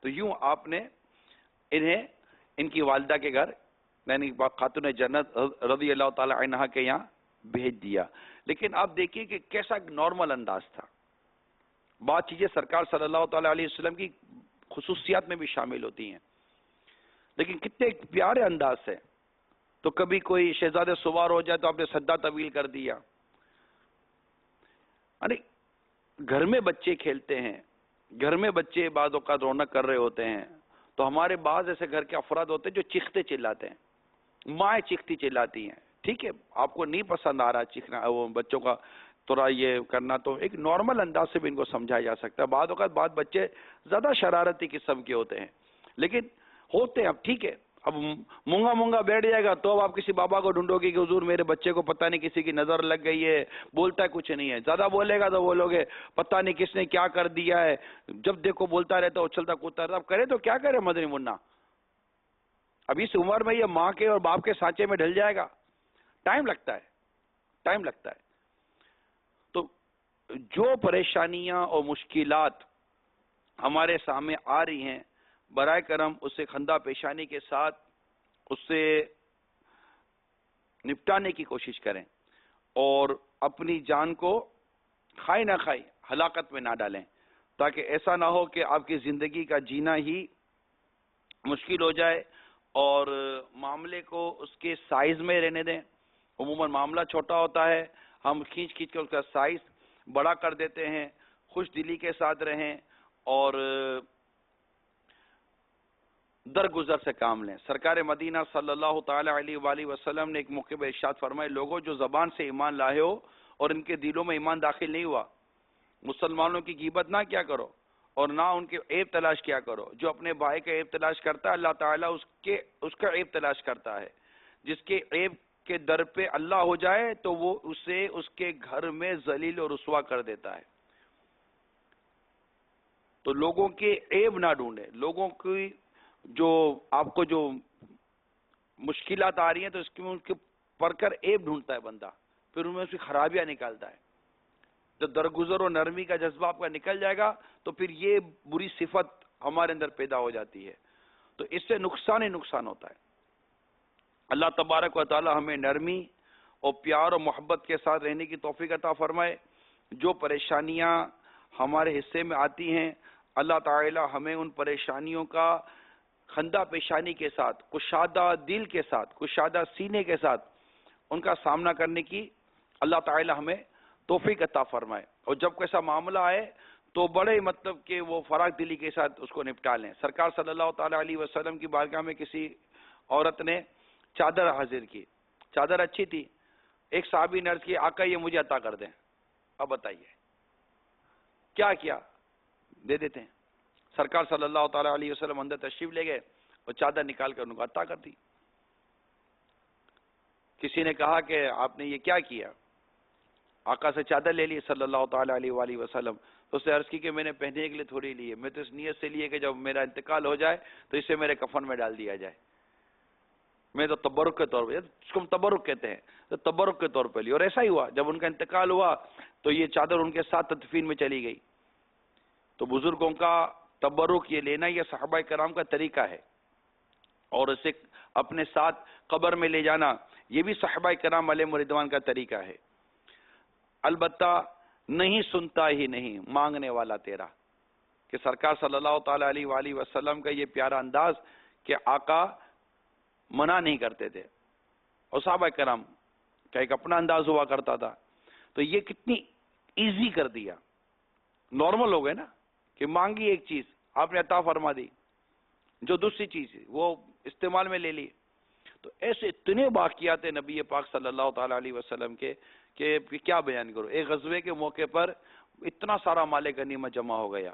تو یوں آپ نے انہیں ان کی والدہ کے گھر یعنی خاتون جنت رضی اللہ تعالی عنہا کے یہاں بھیج دیا. لیکن آپ دیکھیے کہ کیسا نارمل انداز تھا. بات چیزیں سرکار صلی اللہ تعالی علیہ وسلم کی خصوصیات میں بھی شامل ہوتی ہیں، لیکن کتنے پیارے انداز سے. تو کبھی کوئی شہزادے سوار ہو جائے تو آپ نے سجدہ طویل کر دیا. یعنی گھر میں بچے کھیلتے ہیں، گھر میں بچے بعض اوقات رونق کر رہے ہوتے ہیں تو ہمارے بعض ایسے گھر کے افراد ہوتے ہیں جو چیختے چلاتے ہیں. مائیں چیختی چلاتی ہیں، ٹھیک ہے آپ کو نہیں پسند آ رہا چیخنا، وہ بچوں کا تھوڑا یہ کرنا، تو ایک نارمل انداز سے بھی ان کو سمجھایا جا سکتا ہے. بعض اوقات بعض بچے زیادہ شرارتی قسم کے ہوتے ہیں، لیکن ہوتے ہیں. اب ٹھیک ہے اب مونگا مونگا بیٹھ جائے گا تو اب آپ کسی بابا کو ڈھونڈو گے کہ حضور میرے بچے کو پتہ نہیں کسی کی نظر لگ گئی ہے، بولتا ہے کچھ نہیں ہے. زیادہ بولے گا تو بولو گے پتہ نہیں کس نے کیا کر دیا ہے، جب دیکھو بولتا رہتا اچھلتا کودتا رہتا. اب کرے تو کیا کرے مدنی منا؟ اب اس عمر میں یہ ماں کے اور باپ کے سانچے میں ڈھل جائے گا، ٹائم لگتا ہے، ٹائم لگتا ہے. تو جو پریشانیاں اور مشکلات ہمارے سامنے آ رہی ہیں، برائے کرم اسے خندہ پیشانی کے ساتھ اس سے نپٹانے کی کوشش کریں اور اپنی جان کو کھائے نہ کھائے ہلاکت میں نہ ڈالیں، تاکہ ایسا نہ ہو کہ آپ کی زندگی کا جینا ہی مشکل ہو جائے اور معاملے کو اس کے سائز میں رہنے دیں. عموماً معاملہ چھوٹا ہوتا ہے، ہم کھینچ کھینچ کر اس کا سائز بڑا کر دیتے ہیں. خوش دلی کے ساتھ رہیں اور درگزر سے کام لیں. سرکار مدینہ صلی اللہ تعالی علیہ وآلہ وسلم نے ایک موقع پر ارشاد فرمائے، لوگوں جو زبان سے ایمان لائے ہو اور ان کے دلوں میں ایمان داخل نہیں ہوا، مسلمانوں کی غیبت نہ کیا کرو اور نہ ان کے عیب تلاش کیا کرو. جو اپنے بھائی کا عیب تلاش کرتا ہے اللہ تعالیٰ اس کا عیب تلاش کرتا ہے. جس کے عیب کے در پہ اللہ ہو جائے تو وہ اسے اس کے گھر میں ذلیل اور رسوا کر دیتا ہے. تو لوگوں کے عیب نہ ڈھونڈے، لوگوں کی جو آپ کو جو مشکلات آ رہی ہیں تو اس کے پر کر عیب ڈھونڈتا ہے بندہ، پھر ان میں سے خرابیاں نکالتا ہے. جب درگزر و نرمی کا جذبہ آپ کا نکل جائے گا تو پھر یہ بری صفت ہمارے اندر پیدا ہو جاتی ہے، تو اس سے نقصان ہی نقصان ہوتا ہے. اللہ تبارک و تعالی ہمیں نرمی اور پیار اور محبت کے ساتھ رہنے کی توفیق عطا فرمائے. جو پریشانیاں ہمارے حصے میں آتی ہیں اللہ تعالی ہمیں ان پریشانیوں کا خندہ پیشانی کے ساتھ، کشادہ دل کے ساتھ، کشادہ سینے کے ساتھ ان کا سامنا کرنے کی اللہ تعالی ہمیں توفیق عطا فرمائے. اور جب کیسا معاملہ آئے تو بڑے مطلب کہ وہ فراغ دلی کے ساتھ اس کو نپٹا لیں. سرکار صلی اللہ تعالی علیہ وسلم کی بارگاہ میں کسی عورت نے چادر حاضر کی، چادر اچھی تھی. ایک صحابی نے عرض کی آقا یہ مجھے عطا کر دیں. اب بتائیے کیا دے دیتے ہیں. سرکار صلی اللہ تعالی علیہ وسلم اندر تشریف لے گئے اور چادر نکال کر ان کو عطا کر دی. کسی نے کہا کہ آپ نے یہ کیا کیا؟ آقا سے چادر لے لی صلی اللہ تعالی علیہ وآلہ وسلم. تو اس نے عرض کی کہ میں نے پہننے کے لیے تھوڑی لی ہے، میں تو اس نیت سے لیے کہ جب میرا انتقال ہو جائے تو اسے میرے کفن میں ڈال دیا جائے. میں تو تبرک کے طور پہ، اس کو ہم تبرک کہتے ہیں، تو تبرک کے طور پہ لی. اور ایسا ہی ہوا، جب ان کا انتقال ہوا تو یہ چادر ان کے ساتھ تدفین میں چلی گئی. تو بزرگوں کا تبرک یہ لینا یہ صحابہ کرام کا طریقہ ہے، اور اسے اپنے ساتھ قبر میں لے جانا یہ بھی صحابہ کرام علیہ رضوان کا طریقہ ہے. البتہ نہیں سنتا ہی نہیں مانگنے والا تیرا، کہ سرکار صلی اللہ تعالی علیہ وآلہ وسلم کا یہ پیارا انداز کہ آقا منع نہیں کرتے تھے، اور صحابہ کرام کا ایک اپنا انداز ہوا کرتا تھا. تو یہ کتنی ایزی کر دیا، نارمل ہو گئے نا کہ مانگی ایک چیز آپ نے عطا فرما دی، جو دوسری چیز وہ استعمال میں لے لی. تو ایسے اتنے واقعات نبی پاک صلی اللہ تعالی علیہ وسلم کے کہ کیا بیان کرو. ایک غزوے کے موقع پر اتنا سارا مال غنیمت جمع ہو گیا،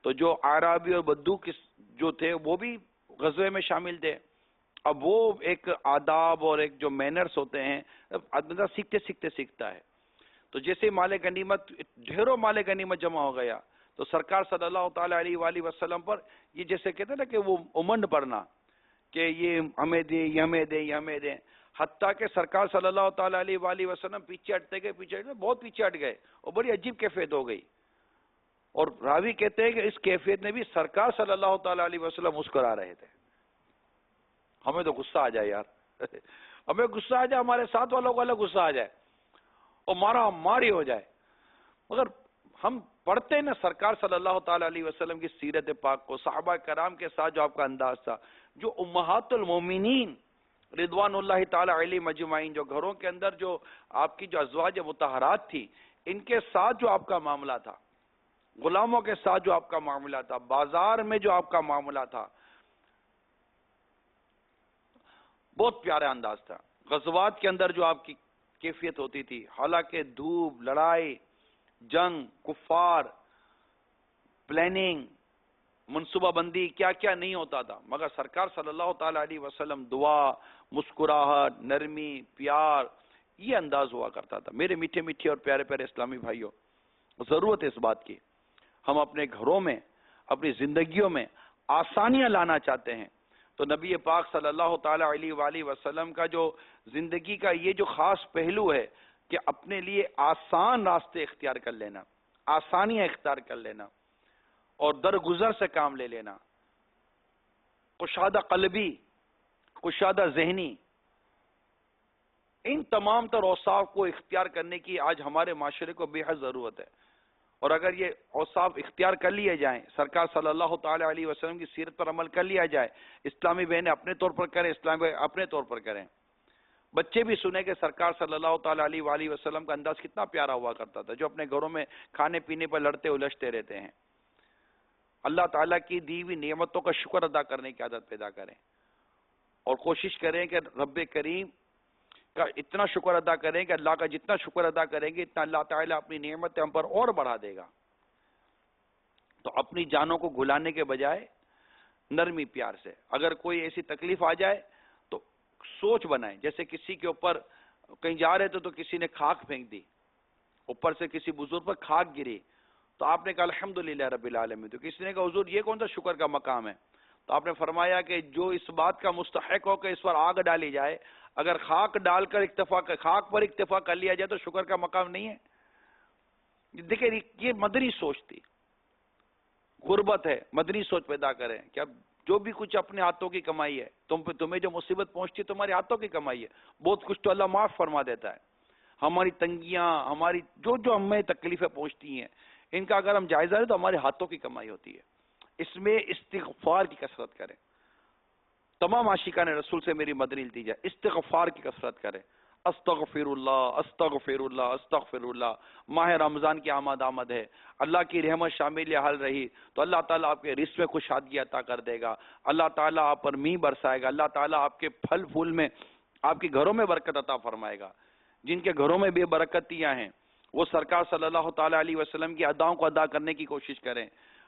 تو جو اعرابی اور بدو جو تھے وہ بھی غزوے میں شامل تھے. اب وہ ایک آداب اور ایک جو مینرز ہوتے ہیں بندہ سیکھتے سیکھتے سیکھتا ہے. تو جیسے مال غنیمت ڈھیروں مال غنیمت جمع ہو گیا تو سرکار صلی اللہ تعالی علیہ وآلہ وسلم پر یہ جیسے کہتے ہیں نا کہ وہ امنڈ پڑنا کہ یہ ہمیں دیں، یہ ہمیں دیں، یہ ہمیں دیں. حتیٰ کہ سرکار صلی اللہ تعالی علیہ وآلہ وسلم پیچھے ہٹتے گئے، پیچھے ہٹتے بہت پیچھے ہٹ گئے اور بڑی عجیب کیفیت ہو گئی. اور راوی کہتے ہیں کہ اس کیفیت میں بھی سرکار صلی اللہ تعالی علیہ وسلم مسکرا رہے تھے. ہمیں تو غصہ آ جائے یار ہمیں غصہ آ جائے، ہمارے ساتھ والوں کو الگ غصہ آ جائے اور مارا ماری ہو جائے. مگر ہم پڑھتے ہیں نا سرکار صلی اللہ تعالی علیہ وسلم کی سیرت پاک کو، صحابہ کرام کے ساتھ جو آپ کا انداز تھا، جو امہات المومنین رضوان اللہ تعالی علیہ مجمعین، جو گھروں کے اندر جو آپ کی جو ازواج مطہرات تھی ان کے ساتھ جو آپ کا معاملہ تھا، غلاموں کے ساتھ جو آپ کا معاملہ تھا، بازار میں جو آپ کا معاملہ تھا، بہت پیارا انداز تھا. غزوات کے اندر جو آپ کی کیفیت ہوتی تھی، حالانکہ دھوپ، لڑائی، جنگ، کفار، پلاننگ، منصوبہ بندی کیا کیا نہیں ہوتا تھا، مگر سرکار صلی اللہ تعالی علیہ وسلم دعا، مسکراہٹ، نرمی، پیار، یہ انداز ہوا کرتا تھا۔ میرے میٹھے میٹھے اور پیارے پیارے اسلامی بھائیوں، ضرورت ہے اس بات کی، ہم اپنے گھروں میں، اپنی زندگیوں میں آسانیاں لانا چاہتے ہیں تو نبی پاک صلی اللہ تعالی علیہ وآلہ وسلم کا جو زندگی کا یہ جو خاص پہلو ہے کہ اپنے لیے آسان راستے اختیار کر لینا، آسانیاں اختیار کر لینا اور درگزر سے کام لے لینا، کشادہ قلبی، کشادہ ذہنی، ان تمام تر اوصاف کو اختیار کرنے کی آج ہمارے معاشرے کو بے حد ضرورت ہے۔ اور اگر یہ اوصاف اختیار کر لیے جائیں، سرکار صلی اللہ تعالی علیہ وسلم کی سیرت پر عمل کر لیا جائے، اسلامی بہنیں اپنے طور پر کریں، اسلامی بھائی اپنے طور پر کریں، بچے بھی سنیں کہ سرکار صلی اللہ تعالی علیہ وآلہ وسلم کا انداز کتنا پیارا ہوا کرتا تھا، جو اپنے گھروں میں کھانے پینے پر لڑتے الجھتے رہتے ہیں۔ اللہ تعالیٰ کی دی ہوئی نعمتوں کا شکر ادا کرنے کی عادت پیدا کریں اور کوشش کریں کہ رب کریم کا اتنا شکر ادا کریں کہ اللہ کا جتنا شکر ادا کریں گے اتنا اللہ تعالیٰ اپنی نعمتیں ہم پر اور بڑھا دے گا۔ تو اپنی جانوں کو گھلانے کے بجائے نرمی پیار سے، اگر کوئی ایسی تکلیف آ جائے تو سوچ بنائیں، جیسے کسی کے اوپر کہیں جا رہے تھے تو کسی نے خاک پھینک دی، اوپر سے کسی بزرگ پر خاک گری تو آپ نے کہا الحمدللہ رب العالمین، تو کسی نے کہا حضور یہ کون سا شکر کا مقام ہے؟ تو آپ نے فرمایا کہ جو اس بات کا مستحق ہو کہ اس پر آگ ڈالی جائے، اگر خاک ڈال کر خاک پر اکتفا کر لیا جائے تو شکر کا مقام نہیں ہے۔ دیکھیں یہ مدنی سوچ تھی، غربت ہے، مدنی سوچ پیدا کریں کہ اب جو بھی کچھ اپنے ہاتھوں کی کمائی ہے، تمہیں جو مصیبت پہنچتی ہے تمہارے ہاتھوں کی کمائی ہے، بہت کچھ تو اللہ معاف فرما دیتا ہے۔ ہماری تنگیاں، ہماری جو ہمیں تکلیفیں پہنچتی ہیں، ان کا اگر ہم جائزہ لیں تو ہمارے ہاتھوں کی کمائی ہوتی ہے۔ اس میں استغفار کی کثرت کریں، تمام عاشقان رسول سے میری مدنی التجا، استغفار کی کثرت کریں، استغفر اللہ استغفر اللہ استغفر اللہ۔ ماہ رمضان کی آمد ہے، اللہ کی رحمت شامل حال رہی تو اللہ تعالیٰ آپ کے رزق میں خوشحادگی عطا کر دے گا، اللہ تعالیٰ آپ پر میਂہ برسائے گا، اللہ تعالیٰ آپ کے پھل پھول میں، آپ کے گھروں میں برکت عطا فرمائے گا۔ جن کے گھروں میں بے برکتیاں ہیں وہ سرکار صلی اللہ تعالی علیہ وسلم کی اداؤں کو ادا کرنے کی کوشش کریں۔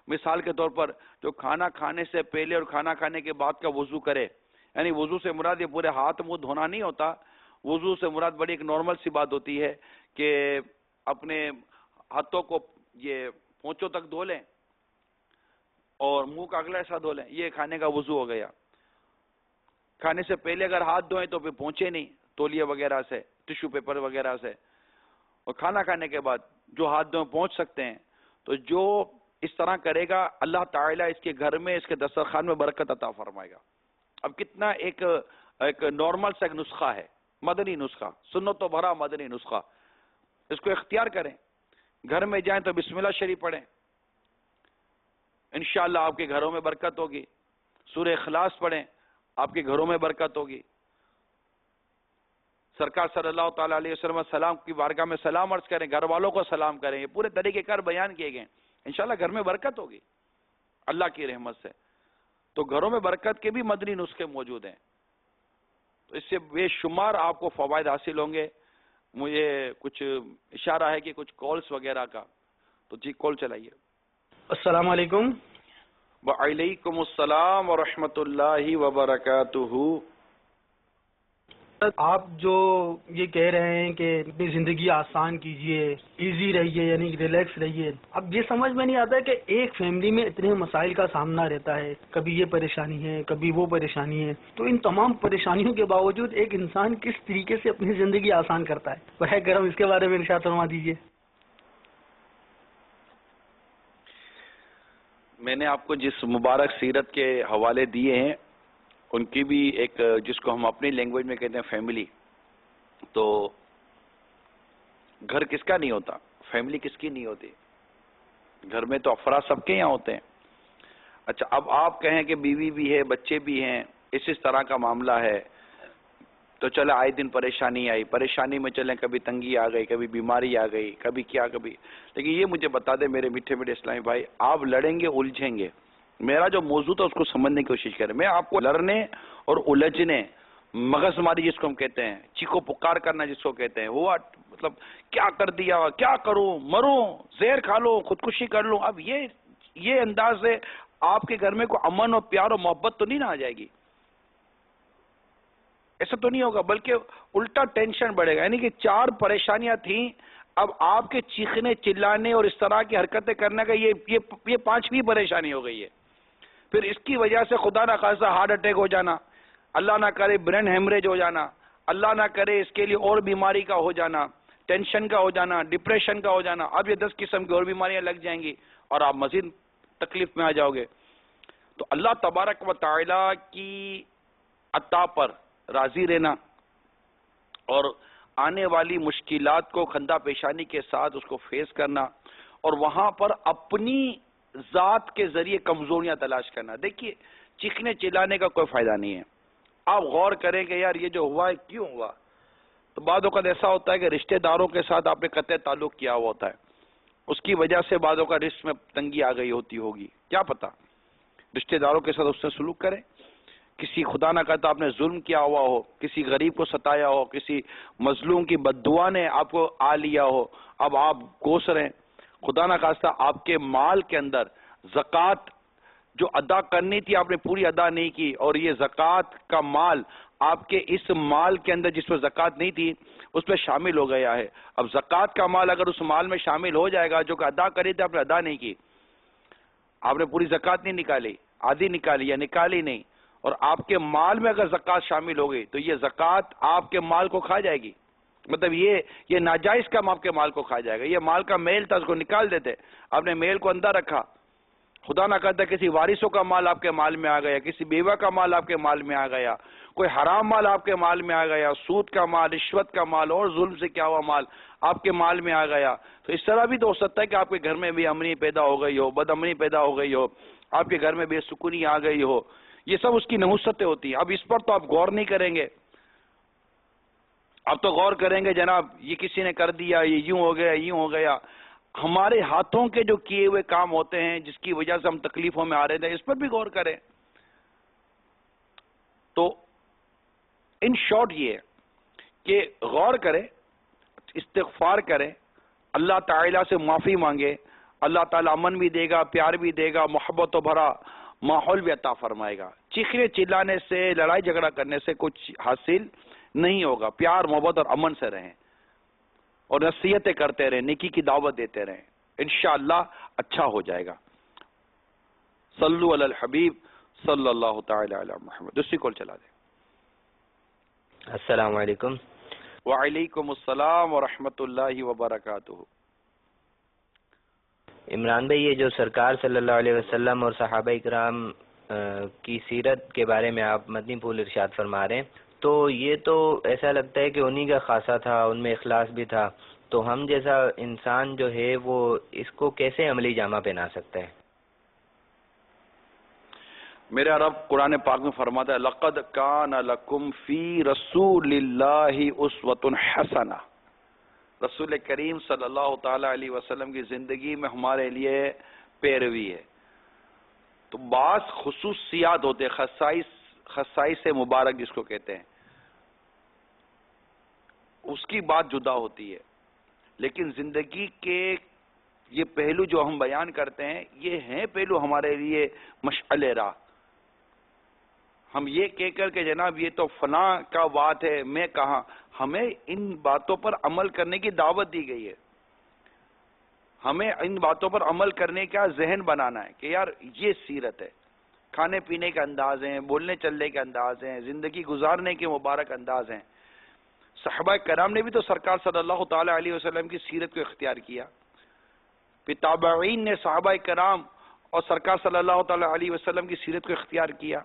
مثال کے طور پر جو کھانا کھانے سے پہلے اور کھانا کھانے کے بعد کا وضو کرے، یعنی وضو سے مراد یہ پورے ہاتھ منہ دھونا نہیں ہوتا، وضو سے مراد بڑی ایک نارمل سی بات ہوتی ہے کہ اپنے ہاتھوں کو یہ پونچوں تک دھو لیں اور منہ کا اگلا حصہ دھو لیں، یہ کھانے کا وضو ہو گیا۔ کھانے سے پہلے اگر ہاتھ دھوئیں تو پھر پونچھے نہیں، تولیے وغیرہ سے، ٹشو پیپر وغیرہ سے، اور کھانا کھانے کے بعد جو ہاتھ دھوئیں پہنچ سکتے ہیں، تو جو اس طرح کرے گا اللہ تعالیٰ اس کے گھر میں، اس کے دسترخوان میں برکت عطا فرمائے گا۔ اب کتنا ایک نارمل سا ایک نسخہ ہے، مدنی نسخہ، سنت و بھرا مدنی نسخہ، اس کو اختیار کریں۔ گھر میں جائیں تو بسم اللہ شریف پڑھیں، انشاءاللہ آپ کے گھروں میں برکت ہوگی۔ سورہ اخلاص پڑھیں، آپ کے گھروں میں برکت ہوگی۔ سرکار صلی اللہ تعالیٰ علیہ وسلم سلام کی بارگاہ میں سلام عرض کریں، گھر والوں کو سلام کریں، یہ پورے طریقے کار بیان کیے گئے، انشاءاللہ گھر میں برکت ہوگی اللہ کی رحمت سے۔ تو گھروں میں برکت کے بھی مدنی نسخے موجود ہیں، تو اس سے بے شمار آپ کو فوائد حاصل ہوں گے۔ مجھے کچھ اشارہ ہے کہ کچھ کالز وغیرہ کا، تو جی کال چلائیے۔ السلام علیکم۔ وعلیکم السلام ورحمۃ اللہ وبرکاتہ۔ آپ جو یہ کہہ رہے ہیں کہ اپنی زندگی آسان کیجئے، ایزی رہیے، یعنی ریلیکس رہیے، اب یہ سمجھ میں نہیں آتا کہ ایک فیملی میں اتنے مسائل کا سامنا رہتا ہے، کبھی یہ پریشانی ہے، کبھی وہ پریشانی ہے، تو ان تمام پریشانیوں کے باوجود ایک انسان کس طریقے سے اپنی زندگی آسان کرتا ہے، براہ کرم اس کے بارے میں ارشاد فرما دیجیے۔ میں نے آپ کو جس مبارک سیرت کے حوالے دیے ہیں ان کی بھی ایک، جس کو ہم اپنی لینگویج میں کہتے ہیں فیملی، تو گھر کس کا نہیں ہوتا، فیملی کس کی نہیں ہوتی، گھر میں تو افراد سب کے یہاں ہوتے ہیں۔ اچھا اب آپ کہیں کہ بیوی بھی ہے، بچے بھی ہیں، اس طرح کا معاملہ ہے، تو چلے آئے دن پریشانی آئی، پریشانی میں چلیں کبھی تنگی آ گئی، کبھی بیماری آ گئی، کبھی کیا کبھی، لیکن یہ مجھے بتا دیں میرے میٹھے میٹھے اسلامی بھائی، آپ لڑیں گے الجھیں گے، میرا جو موضوع تھا اس کو سمجھنے کی کوشش کریں۔ میں آپ کو لڑنے اور الجھنے، مغز ماری جس کو ہم کہتے ہیں، چیخو پکار کرنا جس کو کہتے ہیں، وہ مطلب کیا کر دیا، کیا کروں، مروں، زہر کھا لو، خودکشی کر لوں، اب یہ انداز سے آپ کے گھر میں کوئی امن اور پیار اور محبت تو نہیں نہ آ جائے گی؟ ایسا تو نہیں ہوگا، بلکہ الٹا ٹینشن بڑھے گا. یعنی کہ 4 پریشانیاں تھیں، اب آپ کے چیخنے چلانے اور اس طرح کی حرکتیں کرنے کا یہ 5ویں پریشانی ہو گئی ہے. پھر اس کی وجہ سے خدا نہ خاصہ ہارٹ اٹیک ہو جانا، اللہ نہ کرے برین ہیمریج ہو جانا، اللہ نہ کرے اس کے لیے اور بیماری کا ہو جانا، ٹینشن کا ہو جانا، ڈپریشن کا ہو جانا. اب یہ 10 قسم کی اور بیماریاں لگ جائیں گی اور آپ مزید تکلیف میں آ جاؤ گے. تو اللہ تبارک و تعالی کی عطا پر راضی رہنا اور آنے والی مشکلات کو خندہ پیشانی کے ساتھ اس کو فیس کرنا اور وہاں پر اپنی ذات کے ذریعے کمزوریاں تلاش کرنا. دیکھیے چیخنے چلانے کا کوئی فائدہ نہیں ہے. آپ غور کریں کہ یار یہ جو ہوا ہے کیوں ہوا. تو بعض اوقات ایسا ہوتا ہے کہ رشتہ داروں کے ساتھ آپ نے قطع تعلق کیا ہوا ہوتا ہے، اس کی وجہ سے بعض اوقات رشتے میں تنگی آ گئی ہوگی، کیا پتا. رشتہ داروں کے ساتھ اس سے سلوک کریں. کسی خدا نہ کرتا آپ نے ظلم کیا ہوا ہو، کسی غریب کو ستایا ہو، کسی مظلوم کی بددعا نے آپ کو آ لیا ہو، اب آپ کوس رہے ہیں. خدا نہ خواستہ آپ کے مال کے اندر زکوٰۃ جو ادا کرنی تھی آپ نے پوری ادا نہیں کی، اور یہ زکوٰۃ کا مال آپ کے اس مال کے اندر جس میں زکوٰۃ نہیں تھی اس میں شامل ہو گیا ہے. اب زکوٰۃ کا مال اگر اس مال میں شامل ہو جائے گا جو کہ ادا کری تھی آپ نے ادا نہیں کی، آپ نے پوری زکوٰۃ نہیں نکالی، آدھی نکالی یا نکالی نہیں، اور آپ کے مال میں اگر زکوٰۃ شامل ہو گئی تو یہ زکوٰۃ آپ کے مال کو کھا جائے گی. مطلب یہ ناجائز کام آپ کے مال کو کھا جائے گا. یہ مال کا میل تھا اس کو نکال دیتے، آپ نے میل کو اندر رکھا. خدا نہ کرتا کسی وارثوں کا مال آپ کے مال میں آ گیا، کسی بیوہ کا مال آپ کے مال میں آ گیا، کوئی حرام مال آپ کے مال میں آ گیا، سود کا مال، رشوت کا مال اور ظلم سے کیا ہوا مال آپ کے مال میں آ گیا. تو اس طرح بھی تو ہو سکتا ہے کہ آپ کے گھر میں بھی امنی پیدا ہو گئی ہو، بد امنی پیدا ہو گئی ہو، آپ کے گھر میں بے سکونی آ گئی ہو. یہ سب اس کی نحوستیں ہوتی ہیں. اب اس پر تو آپ غور نہیں کریں گے. اب تو غور کریں گے جناب یہ کسی نے کر دیا، یہ یوں ہو گیا، یوں ہو گیا. ہمارے ہاتھوں کے جو کیے ہوئے کام ہوتے ہیں جس کی وجہ سے ہم تکلیفوں میں آ رہے تھے، اس پر بھی غور کریں. تو ان شارٹ یہ ہے کہ غور کریں، استغفار کریں، اللہ تعالیٰ سے معافی مانگے. اللہ تعالیٰ امن بھی دے گا، پیار بھی دے گا، محبت و بھرا ماحول بھی عطا فرمائے گا. چیخنے چلانے سے، لڑائی جھگڑا کرنے سے کچھ حاصل نہیں ہوگا. پیار محبت اور امن سے رہیں اور نصیحتیں کرتے رہیں، نیکی کی دعوت دیتے رہیں، انشاءاللہ اچھا ہو جائے گا. صلو علی الحبیب صلی اللہ تعالی علی محمد. دوسری کال چلا دیں. السلام علیکم. وعلیکم السلام ورحمۃ اللہ وبرکاتہ. عمران بھائی، یہ جو سرکار صلی اللہ علیہ وسلم اور صحابہ کرام کی سیرت کے بارے میں آپ مدنی پھول ارشاد فرما رہے ہیں، تو یہ تو ایسا لگتا ہے کہ انہی کا خاصہ تھا، ان میں اخلاص بھی تھا. تو ہم جیسا انسان جو ہے وہ اس کو کیسے عملی جامہ پہنا سکتا ہے؟ میرا رب قرآن پاک میں فرماتا ہے لقد کان لکم فی رسول اللہ اسوۃ حسنہ. رسول کریم صلی اللہ تعالی علیہ وسلم کی زندگی میں ہمارے لیے پیروی ہے. تو بعض خصوصیات ہوتے، خصائص مبارک جس کو کہتے ہیں، اس کی بات جدا ہوتی ہے. لیکن زندگی کے یہ پہلو جو ہم بیان کرتے ہیں یہ ہیں پہلو ہمارے لیے مشعل راہ. ہم یہ کہہ کر کہ جناب یہ تو فلاں کا بات ہے، میں کہاں، ہمیں ان باتوں پر عمل کرنے کی دعوت دی گئی ہے. ہمیں ان باتوں پر عمل کرنے کا ذہن بنانا ہے کہ یار یہ سیرت ہے. کھانے پینے کے انداز ہیں، بولنے چلنے کے انداز ہیں، زندگی گزارنے کے مبارک انداز ہیں. صحابہ کرام نے بھی تو سرکار صلی اللہ تعالی علیہ وسلم کی سیرت کو اختیار کیا. پھر تابعین نے صحابہ کرام اور سرکار صلی اللہ تعالی علیہ وسلم کی سیرت کو اختیار کیا.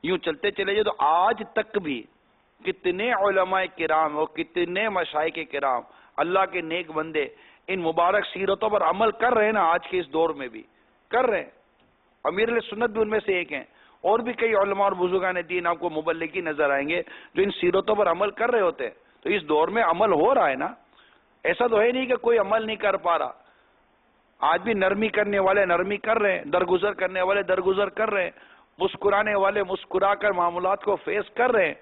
یوں چلتے چلے جائے تو آج تک بھی کتنے علماء کرام اور کتنے مشائخ کرام، اللہ کے نیک بندے ان مبارک سیرتوں پر عمل کر رہے ہیں نا. آج کے اس دور میں بھی کر رہے ہیں. امیر علیہ سنت بھی ان میں سے ایک ہیں. اور بھی کئی علماء اور بزرگان دین آپ کو مبلغی نظر آئیں گے جو ان سیرتوں پر عمل کر رہے ہوتے ہیں. تو اس دور میں عمل ہو رہا ہے نا. ایسا تو ہے نہیں کہ کوئی عمل نہیں کر پا رہا. آج بھی نرمی کرنے والے نرمی کر رہے ہیں، درگزر کرنے والے درگزر کر رہے ہیں، مسکرانے والے مسکرا کر معاملات کو فیس کر رہے ہیں،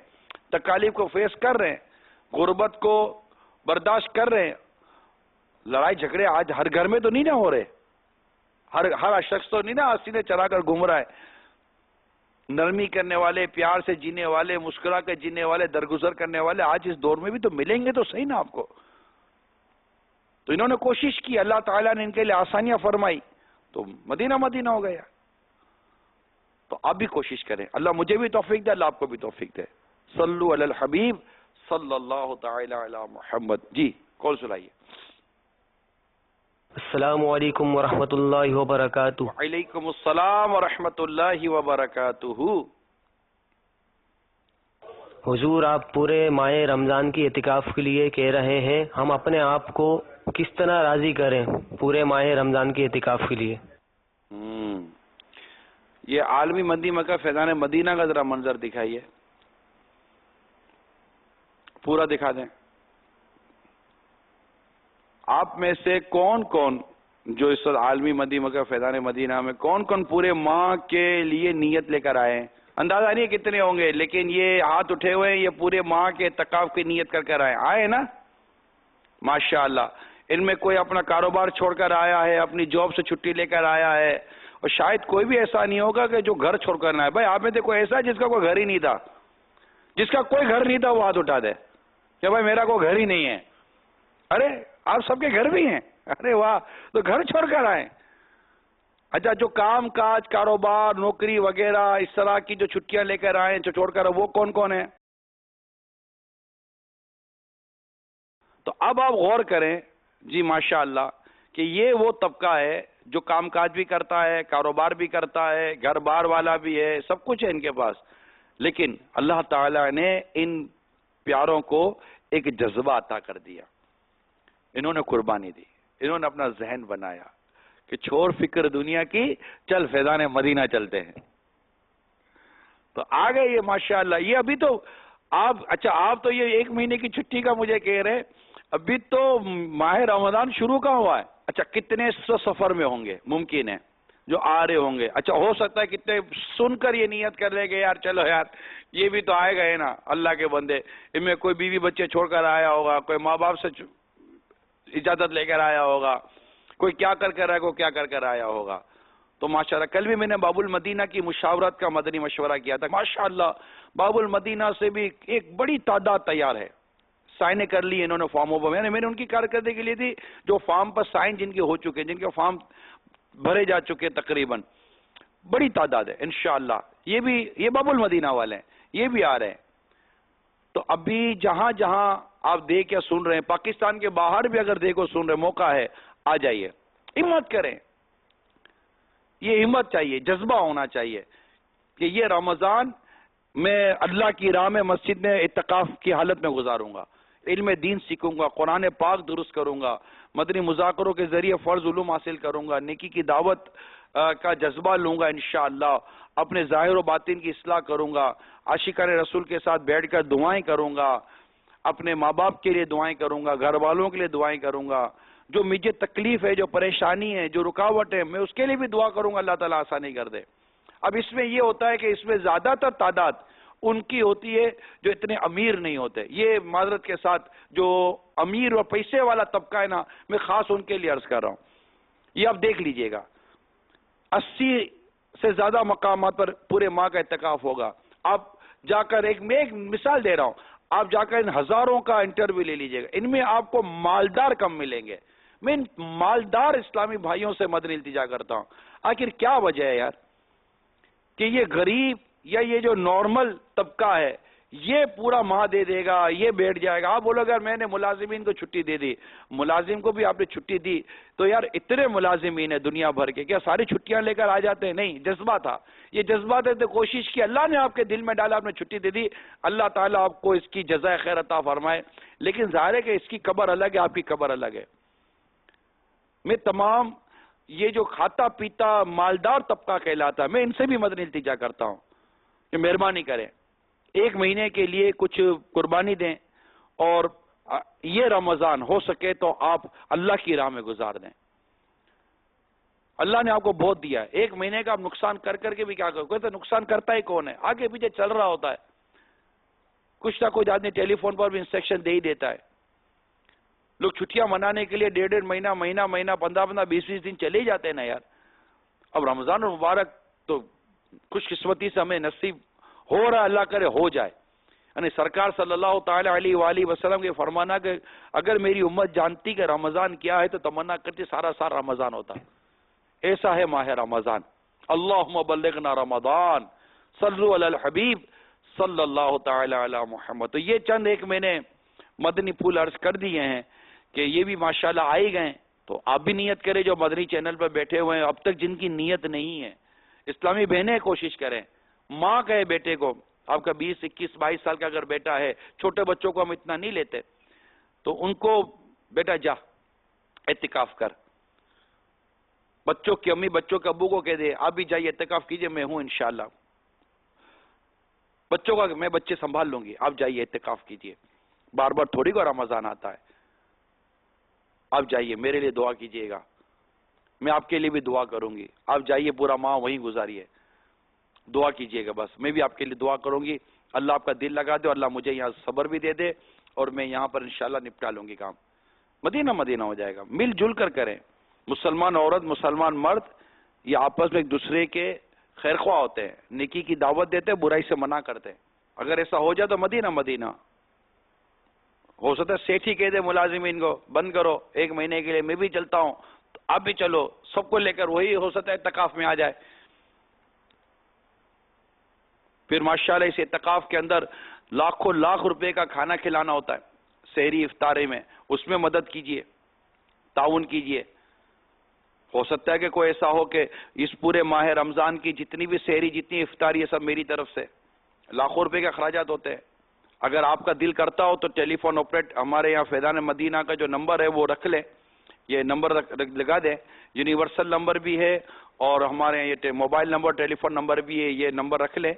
تکالیف کو فیس کر رہے ہیں، غربت کو برداشت کر رہے ہیں. لڑائی جھگڑے آج ہر گھر میں تو نہیں نہ ہو رہے. ہر شخص تو نہیں نا سینے چڑھا کر گھوم رہا ہے. نرمی کرنے والے، پیار سے جینے والے، مسکرا کے جینے والے، درگزر کرنے والے آج اس دور میں بھی تو ملیں گے تو صحیح نا آپ کو. تو انہوں نے کوشش کی، اللہ تعالیٰ نے ان کے لیے آسانیاں فرمائی تو مدینہ مدینہ ہو گیا. تو آپ بھی کوشش کریں. اللہ مجھے بھی توفیق دے، اللہ آپ کو بھی توفیق دے. صلو علی الحبیب صلی اللہ تعالی علی محمد. جی کال سنائیے. السلام علیکم ورحمۃ اللہ وبرکاتہ. وعلیکم السلام ورحمۃ اللہ وبرکاتہ. حضور آپ پورے ماہ رمضان کی اعتکاف کے لیے کہہ رہے ہیں، ہم اپنے آپ کو کس طرح راضی کریں پورے ماہ رمضان کی اعتکاف کے لیے؟ یہ عالمی مندی مکہ فیضان مدینہ کا ذرا منظر دکھائیے، پورا دکھا دیں. آپ میں سے کون کون جو اس وقت عالمی مندی مکہ فیضان مدینہ میں کون کون پورے ماہ کے لیے نیت لے کر آئے ہیں؟ اندازہ نہیں کتنے ہوں گے، لیکن یہ ہاتھ اٹھے ہوئے ہیں، یہ پورے ماہ کے اعتکاف کی نیت کر آئے نا. ماشاءاللہ. ان میں کوئی اپنا کاروبار چھوڑ کر آیا ہے، اپنی جاب سے چھٹی لے کر آیا ہے، اور شاید کوئی بھی ایسا نہیں ہوگا کہ جو گھر چھوڑ کر نہ آئے. بھائی آپ میں سے کوئی ایسا ہے جس کا کوئی گھر ہی نہیں تھا؟ جس کا کوئی گھر نہیں تھا وہ ہاتھ اٹھا دے کہ بھائی میرا کوئی گھر ہی نہیں ہے. ارے آپ سب کے گھر بھی ہیں؟ ارے واہ، تو گھر چھوڑ کر آئے. اچھا جو کام کاج، کاروبار، نوکری وغیرہ اس طرح کی جو چھٹیاں لے کر آئے جو چھوڑ کر، وہ کون کون ہیں؟ تو اب آپ غور کریں. جی ماشاءاللہ کہ یہ وہ طبقہ ہے جو کام کاج بھی کرتا ہے، کاروبار بھی کرتا ہے، گھر بار والا بھی ہے، سب کچھ ہے ان کے پاس. لیکن اللہ تعالیٰ نے ان پیاروں کو ایک جذبہ عطا کر دیا. انہوں نے قربانی دی، انہوں نے اپنا ذہن بنایا کہ چھوڑ فکر دنیا کی، چل فیضان مدینہ چلتے ہیں. تو آگئے یہ ماشاءاللہ. یہ ابھی تو آپ تو یہ 1 مہینے کی چھٹی کا مجھے کہہ رہے، ابھی تو ماہ رمضان شروع کا ہوا ہے. اچھا کتنے سفر میں ہوں گے؟ ممکن ہے جو آ رہے ہوں گے. اچھا ہو سکتا ہے کتنے سن کر یہ نیت کر لے گے یار چلو یار یہ بھی تو آئے گئے نا اللہ کے بندے. ان میں کوئی بیوی بچے چھوڑ کر آیا ہوگا، کوئی ماں باپ سے اجازت لے کر آیا ہوگا، کوئی کیا کر کر آیا، کوئی کیا کر کر آیا ہوگا. تو ماشاءاللہ کل بھی میں نے باب المدینہ کی مشاورت کا مدنی مشورہ کیا تھا. ماشاءاللہ باب المدینہ سے بھی ایک بڑی تعداد تیار ہے. سائنیں کر لی انہوں نے فارموں پر. میں نے ان کی کارکردگی کے لیے تھی جو فارم پر سائن جن کے ہو چکے، جن کے فارم بھرے جا چکے تقریباً بڑی تعداد ہے انشاءاللہ. یہ باب المدینہ والے ہیں، یہ بھی آ رہے ہیں. تو ابھی جہاں جہاں آپ دیکھ یا سن رہے ہیں، پاکستان کے باہر بھی اگر دیکھو سن رہے، موقع ہے آ جائیے. ہمت کریں، یہ ہمت چاہیے، جذبہ ہونا چاہیے کہ یہ رمضان میں اللہ کی راہ میں مسجد میں اعتکاف کی حالت میں گزاروں گا، علم دین سیکھوں گا، قرآن پاک درست کروں گا، مدنی مذاکروں کے ذریعے فرض علوم حاصل کروں گا، نیکی کی دعوت کا جذبہ لوں گا انشاءاللہ، اپنے ظاہر و باطن کی اصلاح کروں گا، عاشقان رسول کے ساتھ بیٹھ کر دعائیں کروں گا، اپنے ماں باپ کے لیے دعائیں کروں گا، گھر والوں کے لیے دعائیں کروں گا، جو مجھے تکلیف ہے، جو پریشانی ہے، جو رکاوٹ ہے، میں اس کے لیے بھی دعا کروں گا اللہ تعالیٰ آسانی کر دے. اب اس میں یہ ہوتا ہے کہ اس میں زیادہ تر تعداد ان کی ہوتی ہے جو اتنے امیر نہیں ہوتے. یہ معذرت کے ساتھ جو امیر اور پیسے والا طبقہ ہے نا، میں خاص ان کے لیے عرض کر رہا ہوں. یہ آپ دیکھ لیجئے گا 80 سے زیادہ مقامات پر پورے ماہ کا اعتکاف ہوگا. آپ جا کر میں ایک مثال دے رہا ہوں، آپ جا کر ان ہزاروں کا انٹرویو لے لیجئے گا، ان میں آپ کو مالدار کم ملیں گے. میں ان مالدار اسلامی بھائیوں سے مدنی التجا کرتا ہوں، آخر کیا وجہ ہے یار کہ یہ غریب یا یہ جو نارمل طبقہ ہے یہ پورا ماہ دے دے گا، یہ بیٹھ جائے گا. آپ بولو گا میں نے ملازمین کو چھٹی دے دی، ملازم کو بھی آپ نے چھٹی دی تو یار اتنے ملازمین ہیں دنیا بھر کے، کیا ساری چھٹیاں لے کر آ جاتے ہیں؟ نہیں، جذبہ تھا، یہ جذبہ تھا تو کوشش کی، اللہ نے آپ کے دل میں ڈالا، آپ نے چھٹی دے دی. اللہ تعالیٰ آپ کو اس کی جزائے خیر عطا فرمائے. لیکن ظاہر ہے کہ اس کی قبر الگ ہے، آپ کی قبر الگ ہے. میں تمام یہ جو کھاتا پیتا مالدار طبقہ کہلاتا ہے، میں ان سے بھی مدنی التجا کرتا ہوں کہ مہربانی کریں 1 مہینے کے لیے کچھ قربانی دیں اور یہ رمضان ہو سکے تو آپ اللہ کی راہ میں گزار دیں. اللہ نے آپ کو بہت دیا ہے، 1 مہینے کا آپ نقصان کر کر کے بھی کیا کرو؟ کوئی تو نقصان کرتا ہی کون ہے؟ آگے پیچھے چل رہا ہوتا ہے، کچھ نہ کچھ آدمی ٹیلی فون پر بھی انسٹرکشن دے ہی دیتا ہے. لوگ چھٹیاں منانے کے لیے 1.5 مہینہ 15 20 دن چلے ہی جاتے ہیں نا یار. اب رمضان المبارک تو خوش قسمتی سے ہمیں نصیب ہو رہا ہے، اللہ کرے ہو جائے. یعنی سرکار صلی اللہ تعالی علیہ وآلہ وسلم کے فرمانا کہ اگر میری امت جانتی کہ رمضان کیا ہے تو تمنا کرتی سارا سال رمضان ہوتا. ایسا ہے ماہ رمضان. اللہم بلغنا رمضان، صلو علی الحبیب صلی اللہ تعالی علی محمد. تو یہ چند ایک میں نے مدنی پھول عرض کر دیے ہیں کہ یہ بھی ماشاءاللہ آئی گئے. تو آپ بھی نیت کریں جو مدنی چینل پر بیٹھے ہوئے ہیں، اب تک جن کی نیت نہیں ہے، اسلامی بہنیں کوشش کریں. ماں کہے بیٹے کو، آپ کا 20 21 22 سال کا اگر بیٹا ہے، چھوٹے بچوں کو ہم اتنا نہیں لیتے، تو ان کو بیٹا جا اعتکاف کر. بچوں کی امی بچوں کے ابو کو کہہ دے آپ بھی جائیے اعتکاف کیجئے، میں ہوں انشاءاللہ. بچوں کا میں بچے سنبھال لوں گی، آپ جائیے اعتکاف کیجئے. بار بار تھوڑی کو رمضان آتا ہے. آپ جائیے، میرے لیے دعا کیجئے گا، میں آپ کے لیے بھی دعا کروں گی. آپ جائیے پورا ماہ وہیں گزاریے، دعا کیجئے گا. بس میں بھی آپ کے لیے دعا کروں گی، اللہ آپ کا دل لگا دے اور اللہ مجھے یہاں صبر بھی دے دے اور میں یہاں پر انشاءاللہ نپٹا لوں گی کام. مدینہ مدینہ ہو جائے گا. مل جل کر کریں. مسلمان عورت مسلمان مرد یہ آپس میں ایک دوسرے کے خیر خواہ ہوتے ہیں، نیکی کی دعوت دیتے ہیں، برائی سے منع کرتے ہیں. اگر ایسا ہو جائے تو مدینہ مدینہ ہو سکتا ہے. سیٹھ ہی کہہ دے ملازمین کو بند کرو 1 مہینے کے لیے، میں بھی چلتا ہوں، تو آپ بھی چلو، سب کو لے کر وہی ہو سکتا ہے اعتکاف میں آ جائے. پھر ماشاءاللہ اس اعتکاف کے اندر لاکھوں لاکھ روپے کا کھانا کھلانا ہوتا ہے سحری افطاری میں، اس میں مدد کیجئے، تعاون کیجئے. ہو سکتا ہے کہ کوئی ایسا ہو کہ اس پورے ماہ رمضان کی جتنی بھی سحری جتنی افطاری ہے سب میری طرف سے. لاکھوں روپے کے اخراجات ہوتے ہیں. اگر آپ کا دل کرتا ہو تو ٹیلی فون آپریٹ ہمارے یہاں فیضان مدینہ کا جو نمبر ہے وہ رکھ لیں، یہ نمبر لگا دیں. یونیورسل نمبر بھی ہے اور ہمارے یہاں یہ موبائل نمبر ٹیلی فون نمبر بھی ہے، یہ نمبر رکھ لیں.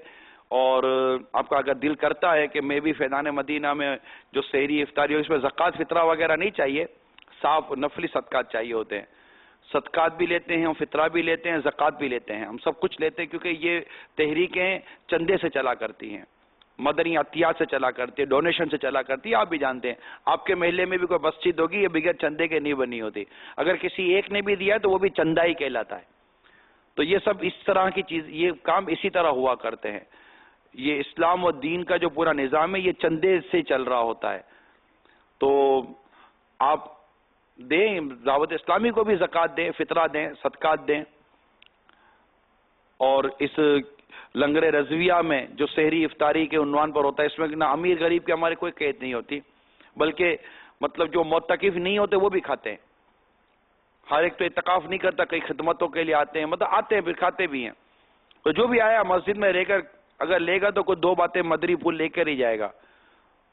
اور آپ کا اگر دل کرتا ہے کہ میں بھی فیضان مدینہ میں جو سحری افطاری ہو اس میں زکوٰۃ فطرہ وغیرہ نہیں چاہیے، صاف نفلی صدقات چاہیے ہوتے ہیں. صدقات بھی لیتے ہیں، فطرہ بھی لیتے ہیں، زکوٰۃ بھی لیتے ہیں، ہم سب کچھ لیتے ہیں کیونکہ یہ تحریکیں چندے سے چلا کرتی ہیں، مدنی عطیات سے چلا کرتی ہے، ڈونیشن سے چلا کرتی ہے. آپ بھی جانتے ہیں آپ کے محلے میں بھی کوئی مسجد ہوگی یہ بغیر چندے کے نہیں بنی ہوتی. اگر کسی ایک نے بھی دیا تو وہ بھی چندہ ہی کہلاتا ہے. تو یہ سب اس طرح کی چیز، یہ کام اسی طرح ہوا کرتے ہیں. یہ اسلام و دین کا جو پورا نظام ہے یہ چندے سے چل رہا ہوتا ہے. تو آپ دیں، دعوت اسلامی کو بھی زکوٰۃ دیں، فطرہ دیں، صدقات دیں. اور اس لنگر رضویہ میں جو سحری افطاری کے عنوان پر ہوتا ہے اس میں نہ امیر غریب کی ہماری کوئی قید نہیں ہوتی، بلکہ مطلب جو معتکف نہیں ہوتے وہ بھی کھاتے ہیں. ہر ایک تو اعتکاف نہیں کرتا، کئی خدمتوں کے لیے آتے ہیں، مطلب آتے ہیں پھر کھاتے بھی ہیں. تو جو بھی آیا مسجد میں رہ کر اگر لے گا تو کوئی 2 باتیں مدری پھول لے کر ہی جائے گا.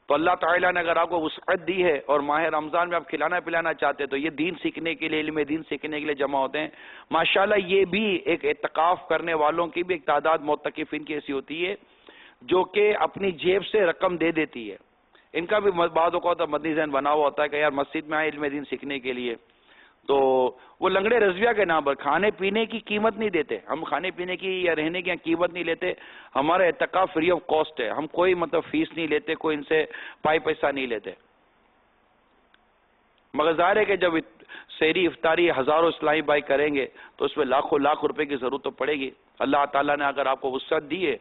تو اللہ تعالیٰ نے اگر آپ کو وسعت دی ہے اور ماہ رمضان میں آپ کھلانا پلانا چاہتے ہیں تو یہ دین سیکھنے کے لیے، علم دین سیکھنے کے لیے جمع ہوتے ہیں. ماشاءاللہ یہ بھی ایک اعتکاف کرنے والوں کی بھی ایک تعداد معتکفین کی ایسی ہوتی ہے جو کہ اپنی جیب سے رقم دے دیتی ہے. ان کا بھی بعض اوقات مدنی ذہن بنا ہوا ہوتا ہے کہ یار مسجد میں آئے علم دین سیکھنے کے لیے، تو وہ لنگڑے رضویہ کے نام پر کھانے پینے کی قیمت نہیں دیتے. ہم کھانے پینے کی یا رہنے کی قیمت نہیں لیتے. ہمارا اعتکاف فری آف کاسٹ ہے، ہم کوئی مطلب فیس نہیں لیتے، کوئی ان سے پیسہ نہیں لیتے. مگر ظاہر ہے کہ جب سحری افطاری ہزاروں اسلامی بھائی کریں گے تو اس میں لاکھوں لاکھ روپے کی ضرورت تو پڑے گی. اللہ تعالیٰ نے اگر آپ کو وسعت دی ہے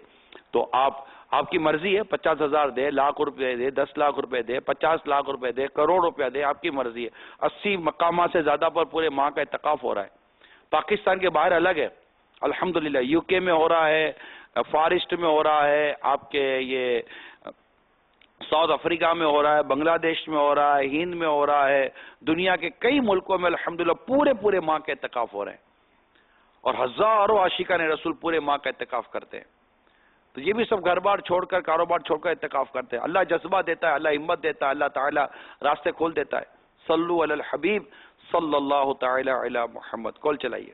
تو آپ کی مرضی ہے، 50,000 دے، لاکھ روپے دے، 10 لاکھ روپے دے، 50 لاکھ روپے دے، کروڑ روپیہ دے، آپ کی مرضی ہے. 80 مقامات سے زیادہ پر پورے ماہ کا اعتکاف ہو رہا ہے. پاکستان کے باہر الگ ہے الحمدللہ، یو کے میں ہو رہا ہے، فارسٹ میں ہو رہا ہے، آپ کے یہ ساؤتھ افریقہ میں ہو رہا ہے، بنگلہ دیش میں ہو رہا ہے، ہند میں ہو رہا ہے، دنیا کے کئی ملکوں میں الحمدللہ پورے ماہ کے اعتکاف ہو رہے ہیں. اور ہزاروں عاشقان رسول پورے ماہ کا اعتکاف کرتے ہیں. تو یہ بھی سب گھر بار چھوڑ کر، کاروبار چھوڑ کر اعتکاف کرتے ہیں. اللہ جذبہ دیتا ہے، اللہ ہمت دیتا ہے، اللہ تعالیٰ راستے کھول دیتا ہے. صلو علی الحبیب صلی اللہ تعالی علی محمد. کال چلائیے.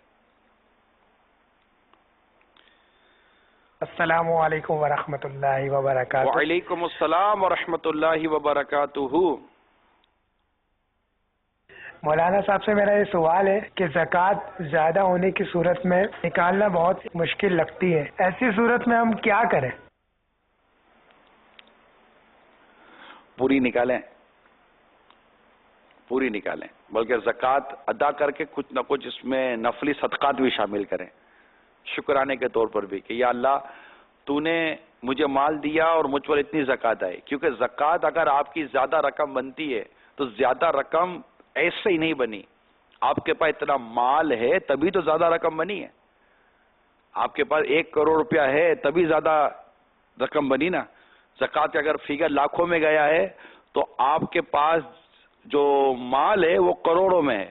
السلام علیکم ورحمۃ اللہ وبرکاتہ. وعلیکم السلام ورحمۃ اللہ وبرکاتہ. مولانا صاحب سے میرا یہ سوال ہے کہ زکوٰۃ زیادہ ہونے کی صورت میں نکالنا بہت مشکل لگتی ہے، ایسی صورت میں ہم کیا کریں؟ پوری نکالیں، بلکہ زکوٰۃ ادا کر کے کچھ نہ کچھ اس میں نفلی صدقات بھی شامل کریں. شکرانے کے طور پر بھی کہ یا اللہ تو نے مجھے مال دیا اور مجھ پر اتنی زکوٰۃ آئی. کیونکہ زکوٰۃ اگر آپ کی زیادہ رقم بنتی ہے تو زیادہ رقم ایسے ہی نہیں بنی, آپ کے پاس اتنا مال ہے تبھی تو زیادہ رقم بنی ہے. آپ کے پاس 1 کروڑ روپیہ ہے تبھی زیادہ رقم بنی نا. زکوٰۃ کا اگر فگر لاکھوں میں گیا ہے تو آپ کے پاس جو مال ہے وہ کروڑوں میں ہے.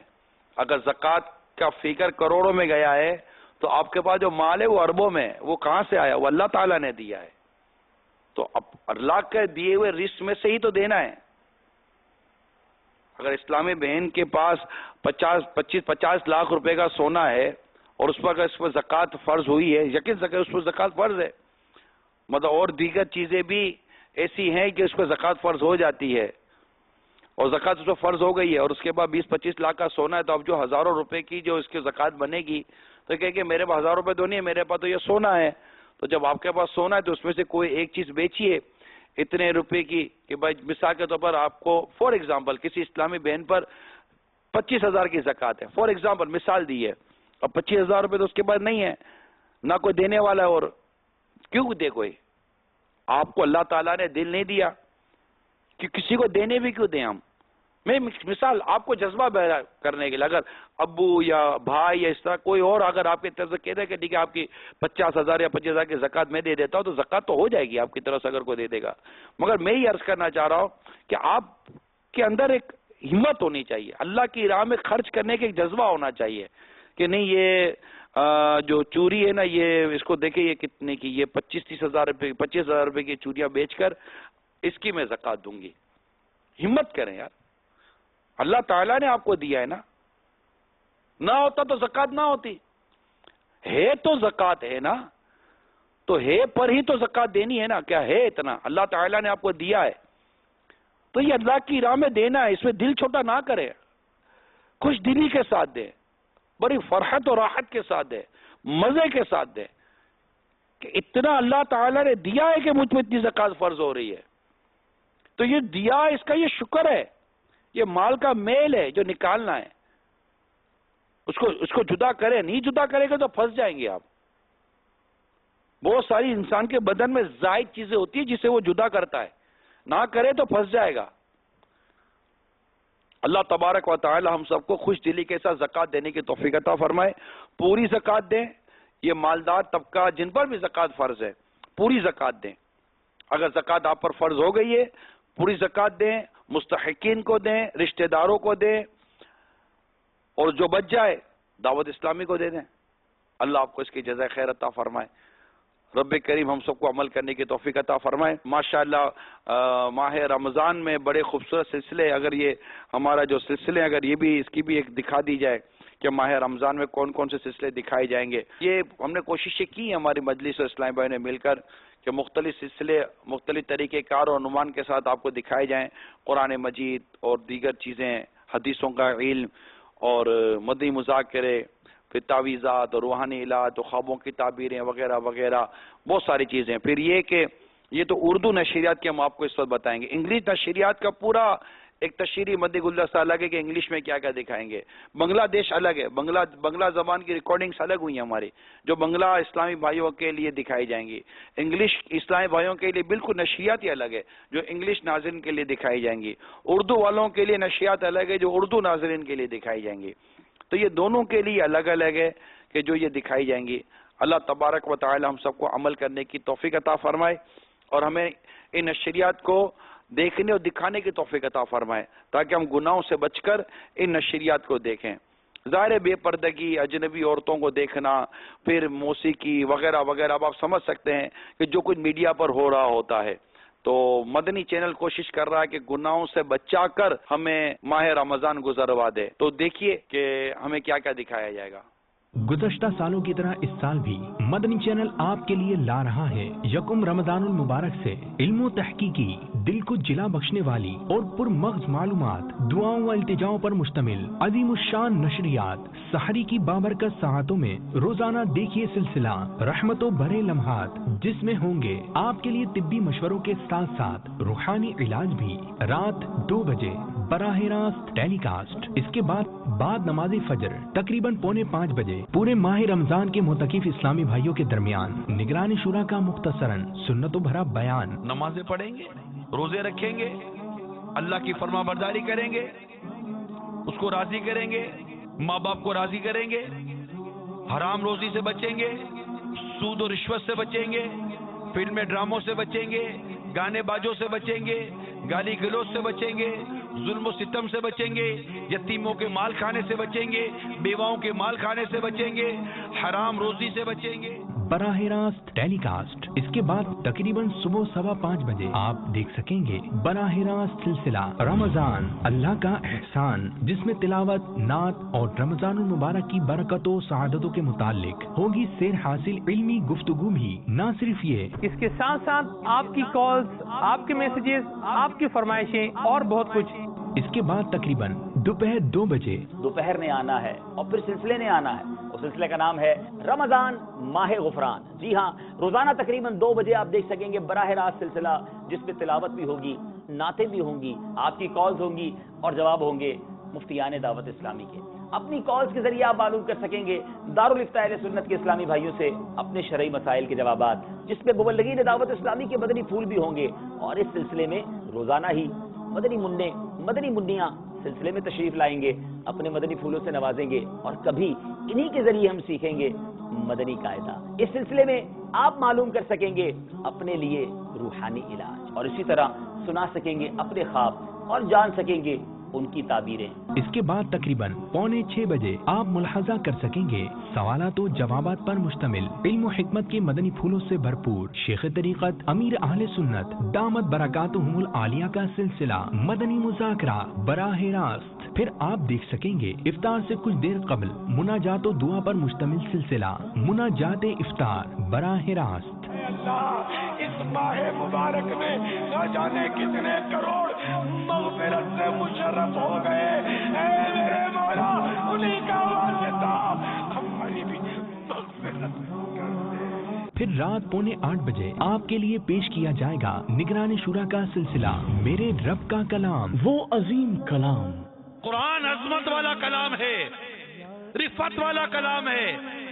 اگر زکوٰۃ کا فگر کروڑوں میں گیا ہے تو آپ کے پاس جو مال ہے وہ اربوں میں ہے. وہ کہاں سے آیا؟ وہ اللہ تعالیٰ نے دیا ہے. تو اب اللہ کے دیے ہوئے رزق میں سے ہی تو دینا ہے. اگر اسلامی بہن کے پاس 50 لاکھ روپے کا سونا ہے اور اس پر زکوٰۃ فرض ہوئی ہے, یقین سے اس پر زکوٰۃ فرض ہے. مطلب اور دیگر چیزیں بھی ایسی ہیں کہ اس پر زکوٰۃ فرض ہو جاتی ہے اور زکوٰۃ اس پر فرض ہو گئی ہے, اور اس کے بعد 20-25 لاکھ کا سونا ہے, تو اب جو ہزاروں روپے کی جو اس کی زکوٰۃ بنے گی تو کہ میرے پاس 1000 روپے تو نہیں ہے, میرے پاس تو یہ سونا ہے. تو جب آپ کے پاس سونا ہے تو اس میں سے کوئی ایک چیز بیچیے اتنے روپے کی کہ بھائی مثال کے طور پر آپ کو فار ایگزامپل کسی اسلامی بہن پر 25,000 کی زکوٰۃ ہے, فار ایگزامپل مثال دی ہے. اب 25,000 روپے تو اس کے بعد نہیں ہے, نہ کوئی دینے والا ہے. اور کیوں دے کوئی؟ آپ کو اللہ تعالیٰ نے دل نہیں دیا کہ کسی کو دینے بھی کیوں دیں ہم. میں مثال آپ کو جذبہ پیدا کرنے کے لیے, اگر ابو یا بھائی یا اس طرح کوئی اور اگر آپ کی طرف سے کہہ دے کہ ٹھیک ہے آپ کی 50,000 یا 25,000 کی زکوٰۃ میں دے دیتا ہوں, تو زکوٰۃ تو ہو جائے گی آپ کی طرف سے اگر کوئی دے دے گا. مگر میں یہ عرض کرنا چاہ رہا ہوں کہ آپ کے اندر ایک ہمت ہونی چاہیے, اللہ کی راہ میں خرچ کرنے کا ایک جذبہ ہونا چاہیے کہ نہیں یہ جو چوری ہے نا, یہ اس کو دیکھیں یہ کتنے کی, یہ 25,000 روپے 25,000 روپے کی چوریاں بیچ کر اس کی میں زکوٰۃ دوں گی. ہمت کریں یار, اللہ تعالیٰ نے آپ کو دیا ہے نا. نہ ہوتا تو زکوٰۃ نہ ہوتی, ہے تو زکوٰۃ ہے نا, تو ہے پر ہی تو زکوٰۃ دینی ہے نا. کیا ہے اتنا اللہ تعالیٰ نے آپ کو دیا ہے تو یہ اللہ کی راہ میں دینا ہے. اس میں دل چھوٹا نہ کرے, خوش دلی کے ساتھ دے, بڑی فرحت اور راحت کے ساتھ دے, مزے کے ساتھ دے کہ اتنا اللہ تعالیٰ نے دیا ہے کہ مجھ پہ اتنی زکوٰۃ فرض ہو رہی ہے. تو یہ دیا, اس کا یہ شکر ہے. یہ مال کا میل ہے جو نکالنا ہے, اس کو جدا کرے. نہیں جدا کرے گا تو پھنس جائیں گے آپ. بہت ساری انسان کے بدن میں زائد چیزیں ہوتی ہیں جسے وہ جدا کرتا ہے, نہ کرے تو پھنس جائے گا. اللہ تبارک و تعالی ہم سب کو خوش دلی کے ساتھ زکوٰۃ دینے کی توفیق عطا فرمائے. پوری زکوٰۃ دیں. یہ مالدار طبقہ جن پر بھی زکوٰۃ فرض ہے پوری زکوٰۃ دیں. اگر زکوٰۃ آپ پر فرض ہو گئی ہے پوری زکوٰۃ دیں, مستحقین کو دیں, رشتہ داروں کو دیں, اور جو بچ جائے دعوت اسلامی کو دے دیں. اللہ آپ کو اس کی جزائے خیر عطا فرمائے. رب کریم ہم سب کو عمل کرنے کی توفیق عطا فرمائے. ماشاءاللہ ماہ رمضان میں بڑے خوبصورت سلسلے, اگر یہ ہمارا جو سلسلے اگر یہ بھی اس کی بھی ایک دکھا دی جائے کہ ماہ رمضان میں کون کون سے سلسلے دکھائے جائیں گے. یہ ہم نے کوششیں کی ہیں ہماری مجلس اور اسلامی بھائی نے مل کر کہ مختلف سلسلے مختلف طریقے کار اور عنوان کے ساتھ آپ کو دکھائے جائیں. قرآن مجید اور دیگر چیزیں, حدیثوں کا علم اور مدنی مذاکرے, پھر تعویذات اور روحانی علاج اور خوابوں کی تعبیریں وغیرہ وغیرہ, بہت ساری چیزیں. پھر یہ کہ یہ تو اردو نشریات کے ہم آپ کو اس وقت بتائیں گے. انگلش نشریات کا پورا ایک تشریحی مدنی گلدستہ الگ ہے کہ انگلش میں کیا کیا دکھائیں گے. بنگلہ دیش الگ ہے, بنگلہ زبان کی ریکارڈنگز الگ ہوئی ہیں ہماری جو بنگلہ اسلامی بھائیوں کے لیے دکھائی جائیں گی. انگلش اسلامی بھائیوں کے لیے بالکل نشریات ہی الگ ہے جو انگلش ناظرین کے لیے دکھائی جائیں گی. اردو والوں کے لیے نشریات الگ ہے جو اردو ناظرین کے لیے دکھائی جائیں گی. تو یہ دونوں کے لیے الگ الگ ہے کہ جو یہ دکھائی جائیں گی. اللہ تبارک و تعالی ہم سب کو عمل کرنے کی توفیق عطا فرمائے اور ہمیں ان نشریات کو دیکھنے اور دکھانے کی توفیق عطا فرمائے تاکہ ہم گناہوں سے بچ کر ان نشریات کو دیکھیں. ظاہر بے پردگی, اجنبی عورتوں کو دیکھنا, پھر موسیقی وغیرہ وغیرہ, اب آپ سمجھ سکتے ہیں کہ جو کچھ میڈیا پر ہو رہا ہوتا ہے. تو مدنی چینل کوشش کر رہا ہے کہ گناہوں سے بچا کر ہمیں ماہ رمضان گزروا دے. تو دیکھیے کہ ہمیں کیا کیا دکھایا جائے گا. گزشتہ سالوں کی طرح اس سال بھی مدنی چینل آپ کے لیے لا رہا ہے یکم رمضان المبارک سے علم و تحقیقی, دل کو جلا بخشنے والی اور پرمغز معلومات, دعاؤں و التجاؤں پر مشتمل عظیم الشان نشریات. سحری کی بابرکت ساعتوں میں روزانہ دیکھیے سلسلہ رحمت و بھرے لمحات, جس میں ہوں گے آپ کے لیے طبی مشوروں کے ساتھ ساتھ روحانی علاج بھی. رات 2 بجے براہ راست ٹیلی کاسٹ۔ اس کے بعد نماز فجر تقریباً 4:45 بجے پورے ماہ رمضان کے معتکف اسلامی بھائیوں کے درمیان نگران شورا کا مختصراً سنتوں بھرا بیان۔ نمازیں پڑھیں گے، روزے رکھیں گے، اللہ کی فرما برداری کریں گے، اس کو راضی کریں گے، ماں باپ کو راضی کریں گے، حرام روزی سے بچیں گے، سود و رشوت سے بچیں گے، فلمیں ڈراموں سے بچیں گے، گانے باجوں سے بچیں گے، گالی گلوچ سے بچیں گے، ظلم و ستم سے بچیں گے، یتیموں کے مال کھانے سے بچیں گے، بیواؤں کے مال کھانے سے بچیں گے، حرام روزی سے بچیں گے۔ براہ راست ٹیلی کاسٹ۔ اس کے بعد تقریباً صبح 5:15 بجے آپ دیکھ سکیں گے براہ راست سلسلہ رمضان اللہ کا احسان، جس میں تلاوت، نعت اور رمضان المبارک کی برکتوں سعادتوں کے متعلق ہوگی سیر حاصل علمی گفتگو بھی۔ نہ صرف یہ، اس کے ساتھ ساتھ آپ کی کالز، آپ کے میسیجز، آپ کی فرمائشیں اور بہت کچھ۔ اس کے بعد تقریباً دوپہر 2 بجے دوپہر نے آنا ہے اور پھر سلسلے نے آنا ہے۔ اس سلسلے کا نام ہے رمضان ماہ غفران۔ جی ہاں، روزانہ تقریباً 2 بجے آپ دیکھ سکیں گے براہ راست سلسلہ، جس میں تلاوت بھی ہوگی، نعتیں بھی ہوں گی، آپ کی کالز ہوں گی اور جواب ہوں گے مفتیان دعوت اسلامی کے۔ اپنی کالز کے ذریعے آپ معلوم کر سکیں گے دارالفتاء اہل سنت کے اسلامی بھائیوں سے اپنے شرعی مسائل کے جوابات، جس میں مبلغین دعوت اسلامی کے مدنی پھول بھی ہوں گے۔ اور اس سلسلے میں روزانہ ہی مدنی منع، مدنی منیاں سلسلے میں تشریف لائیں گے، اپنے مدنی پھولوں سے نوازیں گے، اور کبھی انہی کے ذریعے ہم سیکھیں گے مدنی قاعدہ۔ اس سلسلے میں آپ معلوم کر سکیں گے اپنے لیے روحانی علاج، اور اسی طرح سنا سکیں گے اپنے خواب اور جان سکیں گے ان کی تعبیریں۔ اس کے بعد تقریباً 5:45 بجے آپ ملاحظہ کر سکیں گے سوالات و جوابات پر مشتمل علم و حکمت کے مدنی پھولوں سے بھرپور شیخ طریقت امیر اہل سنت دامت برکاتہم العالیہ کا سلسلہ مدنی مذاکرہ براہ راست۔ پھر آپ دیکھ سکیں گے افطار سے کچھ دیر قبل مناجات و دعا پر مشتمل سلسلہ مناجات افطار براہ راست۔ اللہ اس ماہ مبارک میں نہ جانے کتنے کروڑ مغفرت سے مشرف ہو گئے، اے میرے مولا انہی کا واسطہ ہماری بھی مغفرت کر دے۔ پھر رات 7:45 بجے آپ کے لیے پیش کیا جائے گا نگران شورا کا سلسلہ میرے رب کا کلام، وہ عظیم کلام۔ قرآن عظمت والا کلام ہے، رفت والا کلام ہے،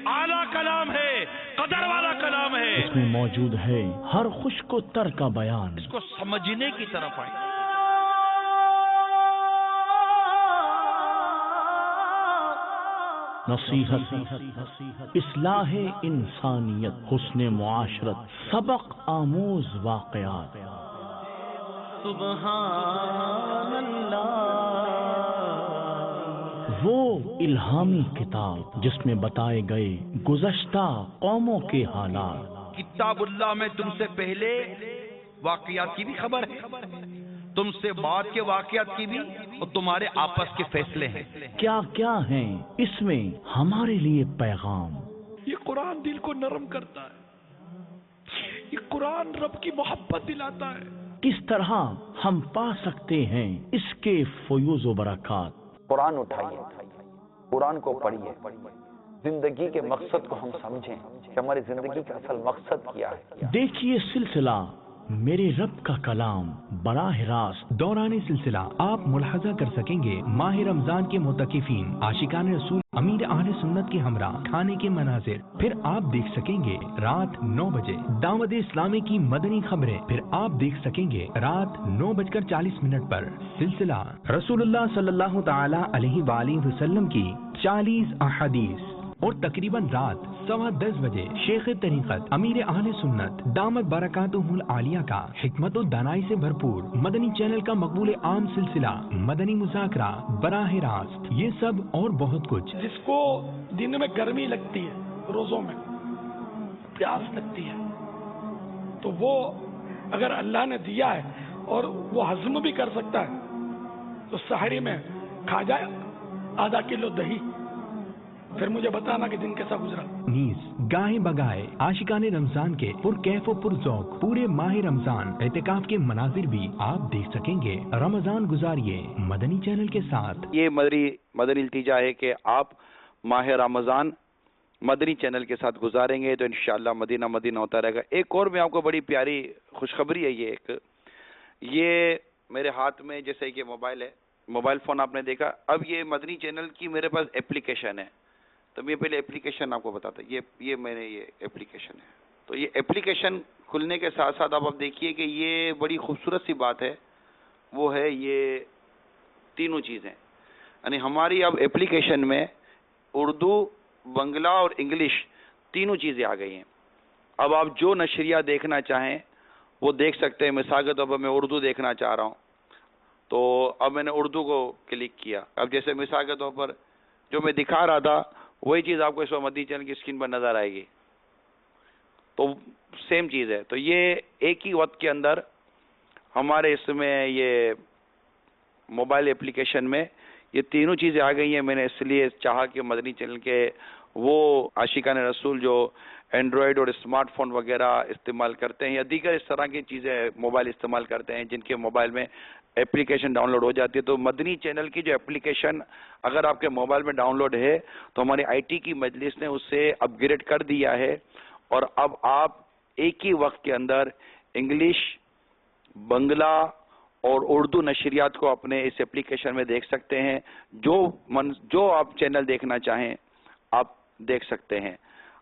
اعلیٰ کلام ہے، قدر والا کلام ہے۔ اس میں موجود ہے ہر خشک و تر کا بیان۔ اس کو سمجھنے کی طرف آئیں۔ نصیحت، اصلاح انسانیت، حسن معاشرت، سبق آموز واقعات۔ سبحان اللہ، وہ الہامی کتاب جس میں بتائے گئے گزشتہ قوموں کے حالات۔ کتاب اللہ میں تم سے پہلے واقعات کی بھی خبر ہے، تم سے بعد کے واقعات کی بھی، اور تمہارے آپس کے فیصلے ہیں۔ کیا کیا ہیں اس میں ہمارے لیے پیغام؟ یہ قرآن دل کو نرم کرتا ہے، یہ قرآن رب کی محبت دلاتا ہے۔ کس طرح ہم پا سکتے ہیں اس کے فیوز و برکات؟ قرآن اٹھائیے، قرآن کو پڑھیے، زندگی کے مقصد کو ہم سمجھیں کہ ہماری زندگی کا اصل مقصد کیا ہے۔ دیکھیے سلسلہ میرے رب کا کلام براہ راست۔ دوران سلسلہ آپ ملاحظہ کر سکیں گے ماہ رمضان کے معتکفین عاشقان رسول امیر اہل سنت کے ہمراہ کھانے کے مناظر۔ پھر آپ دیکھ سکیں گے رات 9 بجے دعوت اسلامی کی مدنی خبریں۔ پھر آپ دیکھ سکیں گے رات 9:40 پر سلسلہ رسول اللہ صلی اللہ تعالی علیہ وآلہ وسلم کی 40 احادیث، اور تقریباً رات 10:15 بجے شیخ طریقت امیر اہل سنت دامت برکاتہم العالیہ کا حکمت و دانائی سے بھرپور مدنی چینل کا مقبول عام سلسلہ مدنی مذاکرہ براہ راست۔ یہ سب اور بہت کچھ۔ جس کو دن میں گرمی لگتی ہے، روزوں میں پیاس لگتی ہے، تو وہ اگر اللہ نے دیا ہے اور وہ ہضم بھی کر سکتا ہے تو سحری میں کھا جائے آدھا کلو دہی، پھر مجھے بتانا کہ دن کیسا گزرا۔ نیز گاہے بگائے عاشقان رمضان کے پرکیف و پرذوق پورے ماہ رمضان اعتکاف کے مناظر بھی آپ دیکھ سکیں گے۔ رمضان گزاریے مدنی چینل کے ساتھ۔ یہ مدنی التجا ہے کہ آپ ماہ رمضان مدنی چینل کے ساتھ گزاریں گے تو انشاءاللہ مدینہ مدینہ ہوتا رہے گا۔ ایک اور میں آپ کو بڑی پیاری خوشخبری ہے، یہ میرے ہاتھ میں جیسے کہ موبائل ہے، موبائل فون آپ نے دیکھا. اب یہ مدنی چینل کی میرے پاس اپلیکیشن ہے, تو میں پہلے اپلیکیشن آپ کو بتاتا ہوں. یہ میں نے یہ اپلیکیشن ہے. تو یہ اپلیکیشن کھلنے کے ساتھ ساتھ آپ دیکھیے کہ یہ بڑی خوبصورت سی بات ہے, وہ ہے یہ تینوں چیزیں. یعنی ہماری اب اپلیکیشن میں اردو, بنگلہ اور انگلش تینوں چیزیں آ گئی ہیں. اب آپ جو نشریہ دیکھنا چاہیں وہ دیکھ سکتے ہیں. مثال کے طور پر میں اردو دیکھنا چاہ رہا ہوں تو اب میں نے اردو کو کلک کیا. اب جیسے مثال کے طور پر جو میں دکھا رہا تھا وہی چیز آپ کو اس وقت مدنی چینل کی اسکرین پر نظر آئے گی. تو سیم چیز ہے. تو یہ ایک ہی وقت کے اندر ہمارے اس میں یہ موبائل اپلیکیشن میں یہ تینوں چیزیں آ گئی ہیں. میں نے اس لیے چاہا کہ مدنی چینل کے وہ عاشقان رسول جو اینڈرائڈ اور اسمارٹ فون وغیرہ استعمال کرتے ہیں یا دیگر اس طرح کی چیزیں موبائل استعمال کرتے ہیں جن کے موبائل میں اپلیکیشن ڈاؤن لوڈ ہو جاتی ہے, تو مدنی چینل کی جو اپلیکیشن اگر آپ کے موبائل میں ڈاؤن لوڈ ہے تو ہماری آئی ٹی کی مجلس نے اسے اپ گریڈ کر دیا ہے, اور اب آپ ایک ہی وقت کے اندر انگلش, بنگلہ اور اردو نشریات کو اپنے اس اپلیکیشن میں دیکھ سکتے ہیں. جو آپ چینل دیکھنا چاہیں آپ دیکھ سکتے ہیں.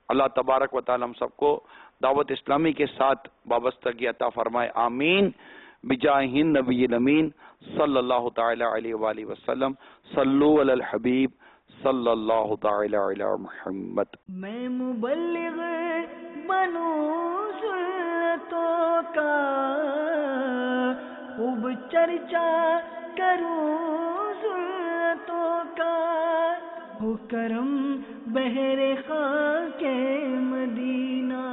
اللہ تبارک و تعالی ہم سب کو دعوت اسلامی کے ساتھ وابستگی عطا فرمائے. آمین بجاہ النبی الامین صلی اللہ تعالی علیہ وآلہ وسلم. صلو علی الحبیب صلی اللہ تعالی علی محمد. میں مبلغ بنوں سنتوں کا, خوب چرچا کروں سنتوں کا, ہو کرم بہر خاک مدینہ.